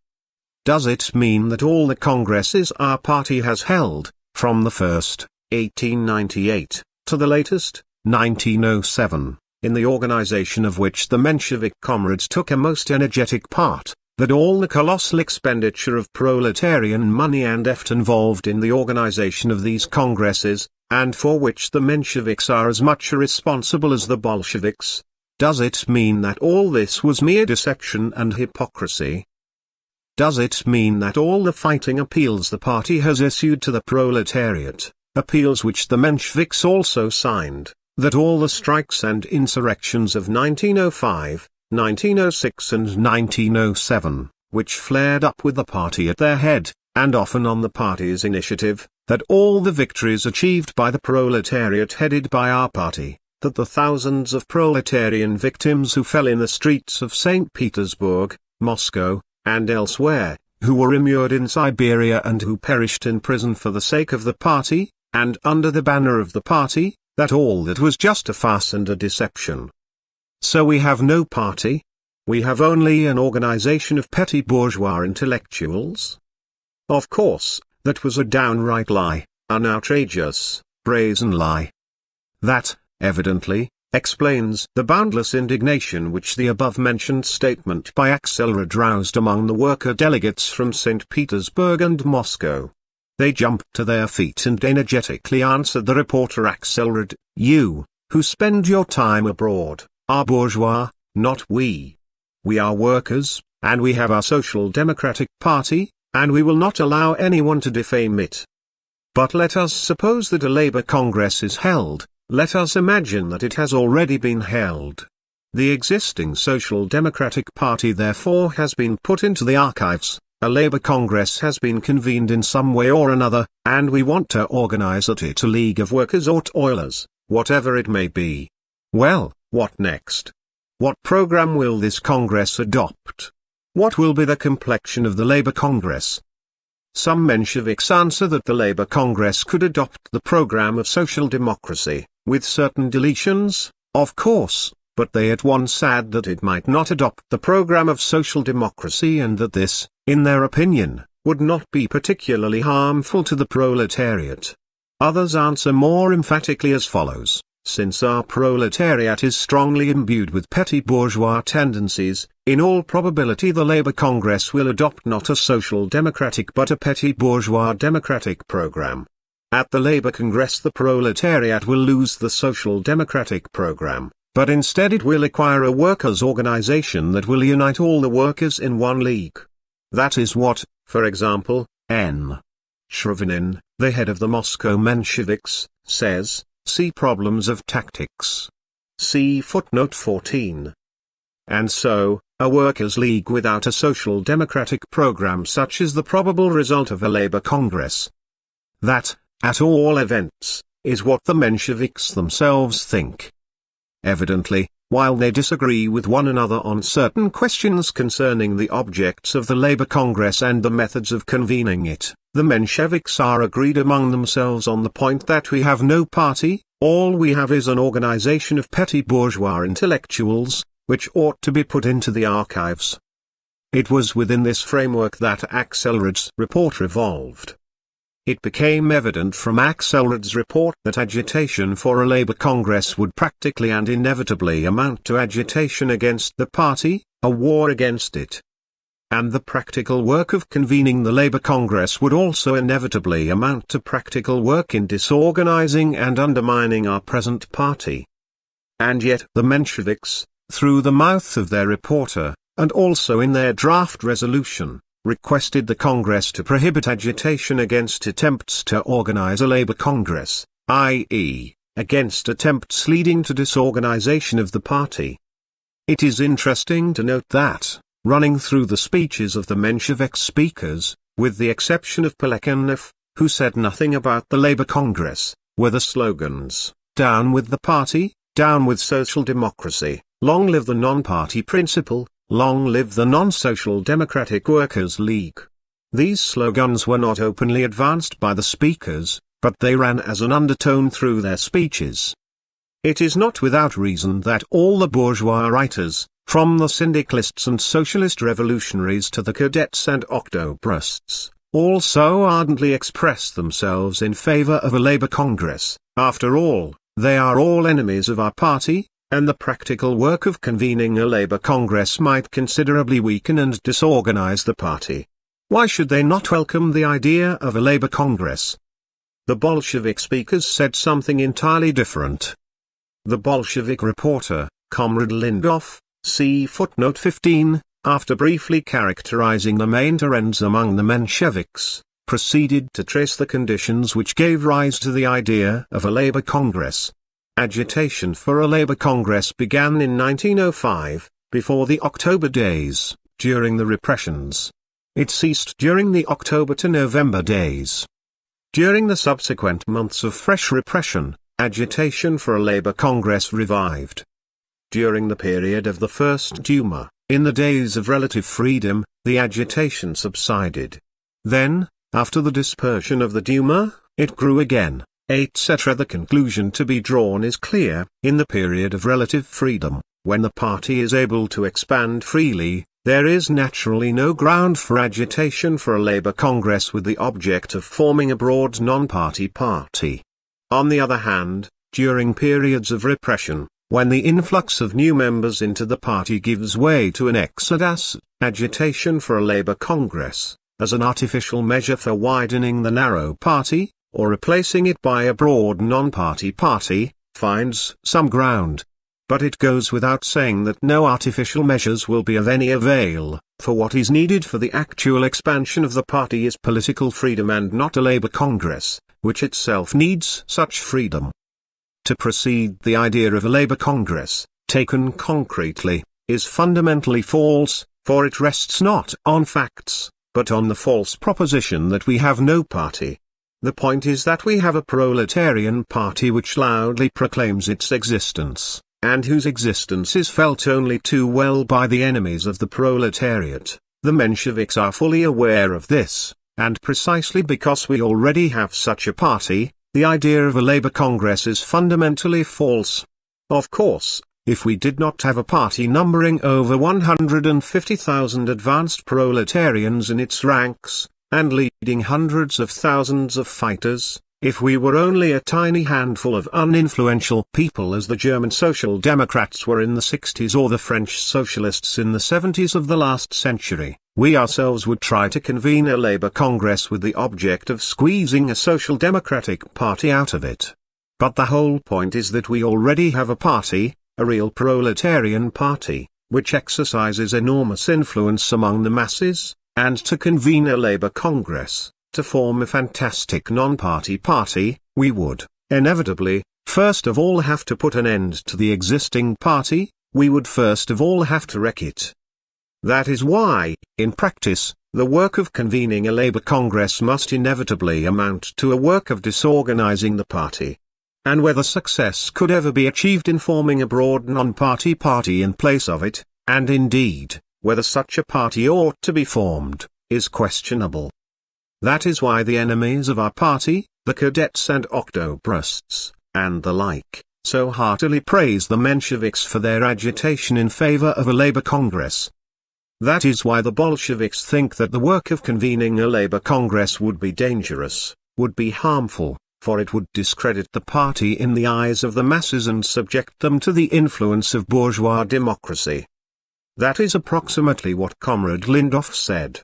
Does it mean that all the congresses our party has held, from the first, 1898, to the latest, 1907, in the organization of which the Menshevik comrades took a most energetic part, that all the colossal expenditure of proletarian money and effort involved in the organization of these congresses, and for which the Mensheviks are as much responsible as the Bolsheviks, does it mean that all this was mere deception and hypocrisy? Does it mean that all the fighting appeals the party has issued to the proletariat, appeals which the Mensheviks also signed, that all the strikes and insurrections of 1905, 1906 and 1907, which flared up with the party at their head, and often on the party's initiative, that all the victories achieved by the proletariat headed by our party, that the thousands of proletarian victims who fell in the streets of St. Petersburg, Moscow, and elsewhere, who were immured in Siberia and who perished in prison for the sake of the party, and under the banner of the party, that all that was just a farce and a deception. So we have no party? We have only an organization of petty bourgeois intellectuals? Of course, that was a downright lie, an outrageous, brazen lie. That, evidently, explains the boundless indignation which the above-mentioned statement by Axelrod roused among the worker delegates from St. Petersburg and Moscow. They jumped to their feet and energetically answered the reporter Axelrod, "You, who spend your time abroad, are bourgeois, not we. We are workers, and we have our Social Democratic Party, and we will not allow anyone to defame it. But let us suppose that a Labour Congress is held. Let us imagine that it has already been held. The existing Social Democratic Party therefore has been put into the archives, a Labour Congress has been convened in some way or another, and we want to organize at it a League of Workers or Toilers, whatever it may be. Well, what next? What program will this Congress adopt? What will be the complexion of the Labour Congress? Some Mensheviks answer that the Labour Congress could adopt the program of social democracy, with certain deletions, of course, but they at once add that it might not adopt the program of social democracy and that this, in their opinion, would not be particularly harmful to the proletariat. Others answer more emphatically as follows: since our proletariat is strongly imbued with petty bourgeois tendencies, in all probability the Labour Congress will adopt not a social democratic but a petty bourgeois democratic program. At the Labour Congress the proletariat will lose the social democratic program, but instead it will acquire a workers' organization that will unite all the workers in one league. That is what, for example, N. Shrevinin, the head of the Moscow Mensheviks, says, see Problems of Tactics. See footnote 14. And so, a workers' league without a social democratic program such is the probable result of a labor congress. That, at all events, is what the Mensheviks themselves think. Evidently, while they disagree with one another on certain questions concerning the objects of the Labour Congress and the methods of convening it, the Mensheviks are agreed among themselves on the point that we have no party, all we have is an organization of petty bourgeois intellectuals, which ought to be put into the archives. It was within this framework that Axelrod's report revolved. It became evident from Axelrod's report that agitation for a Labour Congress would practically and inevitably amount to agitation against the party, a war against it. And the practical work of convening the Labour Congress would also inevitably amount to practical work in disorganizing and undermining our present party. And yet the Mensheviks, through the mouth of their reporter, and also in their draft resolution, requested the Congress to prohibit agitation against attempts to organize a Labour Congress, i.e., against attempts leading to disorganization of the party. It is interesting to note that, running through the speeches of the Menshevik speakers, with the exception of Plekhanov, who said nothing about the Labour Congress, were the slogans, "Down with the party, down with social democracy, long live the non-party principle, long live the non-social democratic workers' league." These slogans were not openly advanced by the speakers, but they ran as an undertone through their speeches. It is not without reason that all the bourgeois writers, from the syndicalists and socialist revolutionaries to the cadets and octobrusts, all so ardently express themselves in favor of a Labour Congress. After all, they are all enemies of our party, and the practical work of convening a Labour Congress might considerably weaken and disorganize the party. Why should they not welcome the idea of a Labour Congress? The Bolshevik speakers said something entirely different. The Bolshevik reporter, Comrade Lindoff, see footnote 15, after briefly characterizing the main trends among the Mensheviks, proceeded to trace the conditions which gave rise to the idea of a Labour Congress. Agitation for a Labour Congress began in 1905, before the October days, during the repressions. It ceased during the October to November days. During the subsequent months of fresh repression, agitation for a Labour Congress revived. During the period of the first Duma, in the days of relative freedom, the agitation subsided. Then, after the dispersion of the Duma, it grew again, etc. The conclusion to be drawn is clear: in the period of relative freedom, when the party is able to expand freely, there is naturally no ground for agitation for a Labour Congress with the object of forming a broad non-party party. On the other hand, during periods of repression, when the influx of new members into the party gives way to an exodus, agitation for a Labour Congress, as an artificial measure for widening the narrow party, or replacing it by a broad non-party party, finds some ground. But it goes without saying that no artificial measures will be of any avail, for what is needed for the actual expansion of the party is political freedom and not a Labour Congress, which itself needs such freedom. To proceed, the idea of a Labour Congress, taken concretely, is fundamentally false, for it rests not on facts, but on the false proposition that we have no party. The point is that we have a proletarian party which loudly proclaims its existence, and whose existence is felt only too well by the enemies of the proletariat. The Mensheviks are fully aware of this, and precisely because we already have such a party, the idea of a Labour Congress is fundamentally false. Of course, if we did not have a party numbering over 150,000 advanced proletarians in its ranks, and leading hundreds of thousands of fighters, if we were only a tiny handful of uninfluential people as the German Social Democrats were in the 60s or the French Socialists in the 70s of the last century, we ourselves would try to convene a Labour Congress with the object of squeezing a Social Democratic Party out of it. But the whole point is that we already have a party, a real proletarian party, which exercises enormous influence among the masses, and to convene a Labour Congress, to form a fantastic non-party party, we would, inevitably, first of all have to put an end to the existing party, we would first of all have to wreck it. That is why, in practice, the work of convening a Labour Congress must inevitably amount to a work of disorganizing the party. And whether success could ever be achieved in forming a broad non-party party in place of it, and indeed, whether such a party ought to be formed, is questionable. That is why the enemies of our party, the cadets and octobrusts, and the like, so heartily praise the Mensheviks for their agitation in favor of a Labour Congress. That is why the Bolsheviks think that the work of convening a Labour Congress would be dangerous, would be harmful, for it would discredit the party in the eyes of the masses and subject them to the influence of bourgeois democracy. That is approximately what Comrade Lindorf said.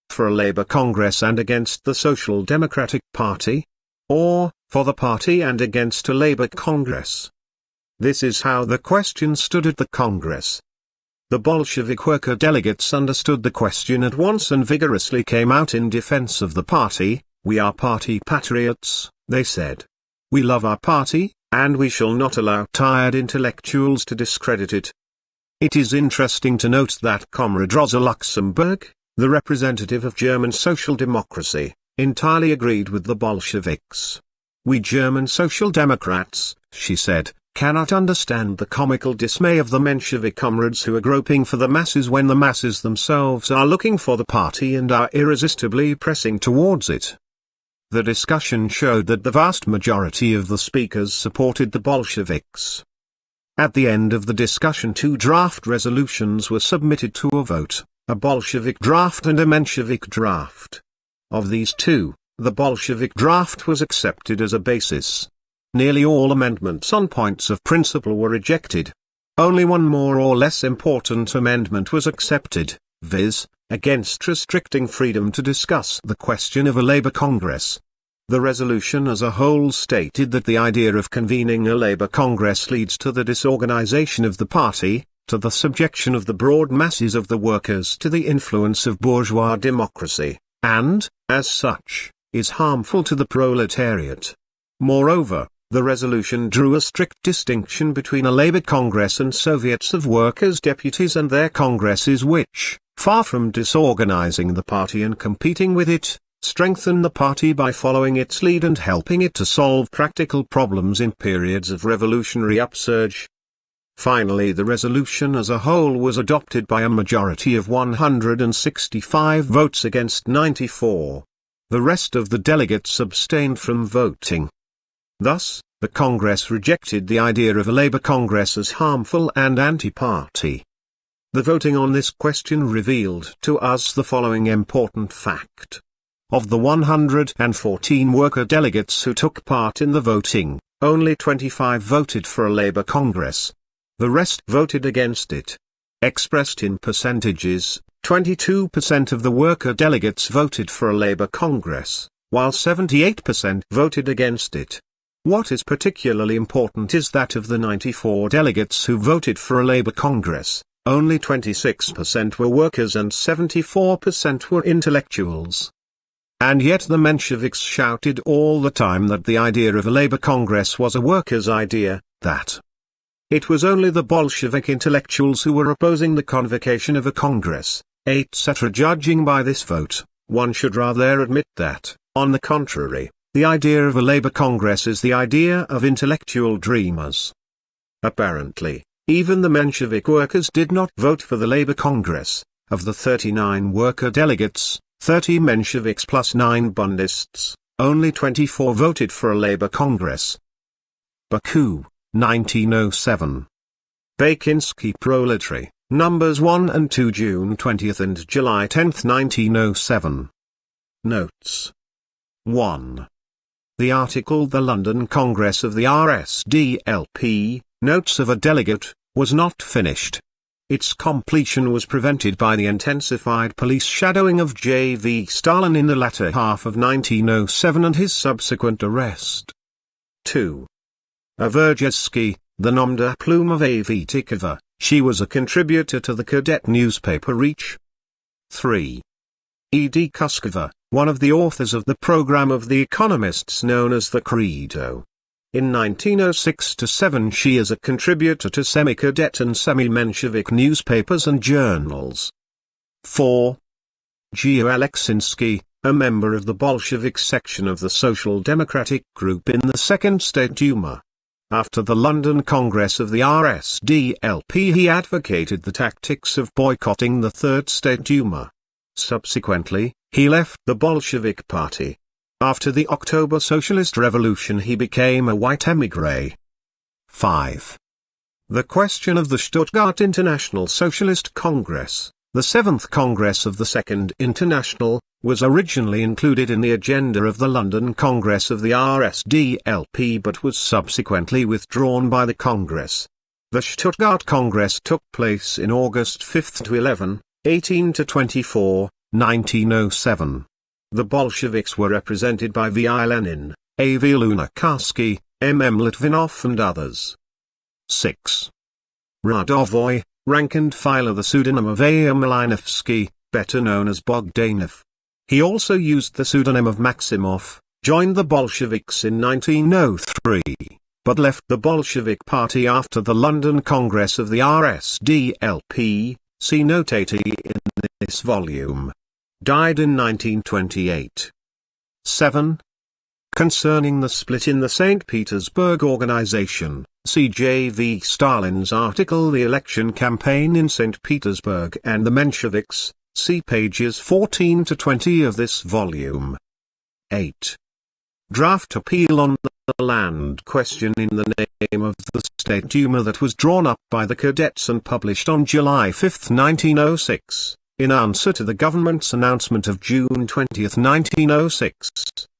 For a Labour Congress and against the Social Democratic Party? Or, for the party and against a Labour Congress? This is how the question stood at the Congress. The Bolshevik worker delegates understood the question at once and vigorously came out in defense of the party. We are party patriots, they said. We love our party, and we shall not allow tired intellectuals to discredit it. It is interesting to note that Comrade Rosa Luxemburg, the representative of German Social Democracy, entirely agreed with the Bolsheviks. We German Social Democrats, she said, cannot understand the comical dismay of the Menshevik comrades who are groping for the masses when the masses themselves are looking for the party and are irresistibly pressing towards it. The discussion showed that the vast majority of the speakers supported the Bolsheviks. At the end of the discussion, two draft resolutions were submitted to a vote, a Bolshevik draft and a Menshevik draft. Of these two, the Bolshevik draft was accepted as a basis. Nearly all amendments on points of principle were rejected. Only one more or less important amendment was accepted, viz., against restricting freedom to discuss the question of a Labour Congress. The resolution as a whole stated that the idea of convening a Labour Congress leads to the disorganization of the party, to the subjection of the broad masses of the workers to the influence of bourgeois democracy, and, as such, is harmful to the proletariat. Moreover, the resolution drew a strict distinction between a Labour Congress and Soviets of workers' deputies and their congresses which, far from disorganizing the party and competing with it, strengthen the party by following its lead and helping it to solve practical problems in periods of revolutionary upsurge. Finally, the resolution as a whole was adopted by a majority of 165 votes against 94. The rest of the delegates abstained from voting. Thus, the Congress rejected the idea of a Labour Congress as harmful and anti-party. The voting on this question revealed to us the following important fact. Of the 114 worker delegates who took part in the voting, only 25 voted for a Labour Congress. The rest voted against it. Expressed in percentages, 22% of the worker delegates voted for a Labour Congress, while 78% voted against it. What is particularly important is that of the 94 delegates who voted for a Labour Congress, only 26% were workers and 74% were intellectuals. And yet the Mensheviks shouted all the time that the idea of a Labour Congress was a workers' idea, that it was only the Bolshevik intellectuals who were opposing the convocation of a Congress, etc. Judging by this vote, one should rather admit that, on the contrary, the idea of a Labour Congress is the idea of intellectual dreamers. Apparently, even the Menshevik workers did not vote for the Labour Congress. Of the 39 worker delegates, 30 Mensheviks plus 9 Bundists, only 24 voted for a Labour Congress. Baku, 1907. Bakinsky Proletary, Numbers 1 and 2, June 20 and July 10, 1907. Notes. 1. The article "The London Congress of the RSDLP, Notes of a Delegate," was not finished. Its completion was prevented by the intensified police shadowing of J.V. Stalin in the latter half of 1907 and his subsequent arrest. 2. Avergesky, the nom de plume of Avtikova, she was a contributor to the cadet newspaper Reach. 3. E.D. Kuskova, one of the authors of the program of the economists known as the Credo. In 1906–7 she is a contributor to semi-cadet and semi-Menshevik newspapers and journals. 4. Geo Alexinsky, a member of the Bolshevik section of the Social Democratic Group in the Second State Duma. After the London Congress of the RSDLP he advocated the tactics of boycotting the Third State Duma. Subsequently, he left the Bolshevik Party. After the October Socialist Revolution he became a white émigré. 5. The question of the Stuttgart International Socialist Congress, the 7th Congress of the Second International, was originally included in the agenda of the London Congress of the RSDLP but was subsequently withdrawn by the Congress. The Stuttgart Congress took place in August 5–11, 18–24, 1907. The Bolsheviks were represented by V.I. Lenin, A.V. Lunacharsky, M.M. Litvinov and others. 6. Radovoy, rank and file, the pseudonym of A. Malinovsky, better known as Bogdanov. He also used the pseudonym of Maximov, joined the Bolsheviks in 1903, but left the Bolshevik Party after the London Congress of the RSDLP, see Note 80 in this volume. Died in 1928. 7. Concerning the split in the St. Petersburg organization, see J.V. Stalin's article The Election Campaign in St. Petersburg and the Mensheviks, see pages 14–20 of this volume. 8. Draft appeal on the land question in the name of the State Duma that was drawn up by the cadets and published on July 5, 1906. In answer to the government's announcement of June 20, 1906,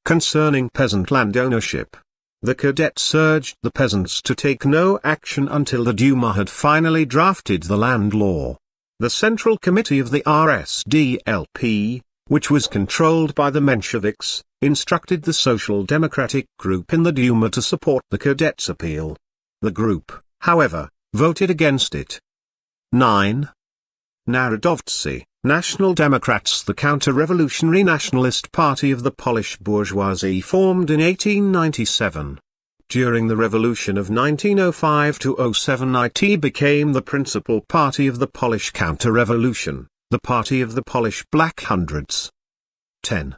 concerning peasant land ownership. The cadets urged the peasants to take no action until the Duma had finally drafted the land law. The Central Committee of the RSDLP, which was controlled by the Mensheviks, instructed the Social Democratic Group in the Duma to support the cadets' appeal. The group, however, voted against it. 9. Narodowcy, National Democrats, the counter-revolutionary nationalist party of the Polish bourgeoisie, formed in 1897. During the revolution of 1905–07 it became the principal party of the Polish counter-revolution, the party of the Polish Black Hundreds. 10.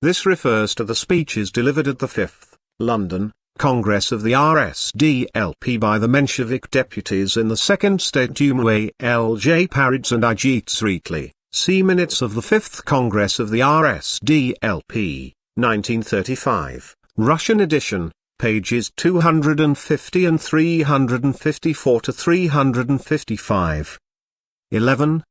This refers to the speeches delivered at the 5th, London, Congress of the RSDLP by the Menshevik deputies in the Second State Duma. L.J. Parides and I.G. Tsreetli, see Minutes of the 5th Congress of the RSDLP, 1935, Russian edition, pages 250 and 354–355. 11.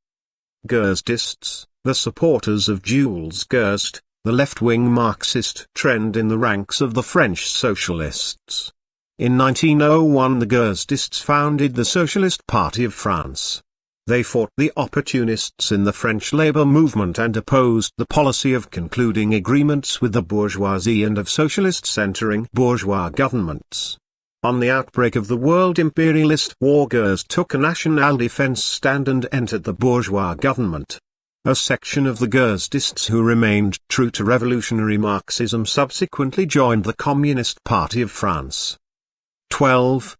Gerstists, the supporters of Jules Gerst, the left-wing Marxist trend in the ranks of the French socialists. In 1901 the Gerstists founded the Socialist Party of France. They fought the opportunists in the French labor movement and opposed the policy of concluding agreements with the bourgeoisie and of socialist-centering bourgeois governments. On the outbreak of the world imperialist war, Gerst took a national defense stand and entered the bourgeois government. A section of the Gerstists who remained true to revolutionary Marxism subsequently joined the Communist Party of France. 12.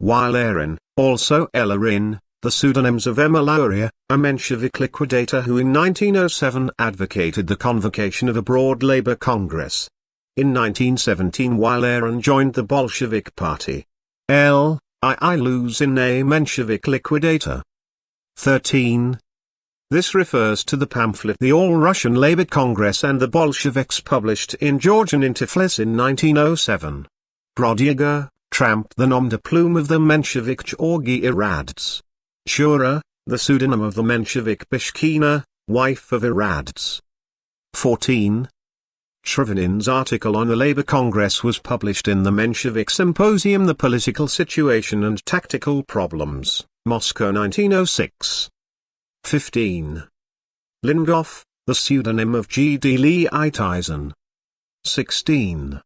Weilerin, also Ellerin, the pseudonyms of Emma Lauria, a Menshevik liquidator who in 1907 advocated the convocation of a broad labor congress. In 1917 Weilerin joined the Bolshevik Party. L.I. Luzin, a Menshevik liquidator. 13. This refers to the pamphlet The All-Russian Labor Congress and the Bolsheviks published in Georgian in Tiflis in 1907. Brodiaga, Tramp, the nom de plume of the Menshevik Georgy Irads. Shura, the pseudonym of the Menshevik Bishkina, wife of Irads. 14. Shrivinin's article on the Labor Congress was published in the Menshevik Symposium The Political Situation and Tactical Problems, Moscow 1906. 15. Lingoff, the pseudonym of G. D. Leiteisen. 16.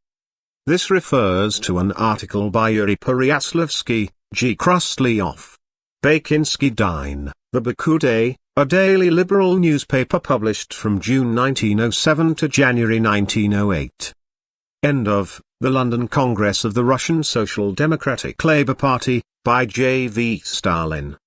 This refers to an article by Yuri Peryaslavsky, G. Krustlyoff. Bakinsky Dine, the Bakude, a daily liberal newspaper published from June 1907 to January 1908. End of The London Congress of the Russian Social Democratic Labour Party, by J. V. Stalin.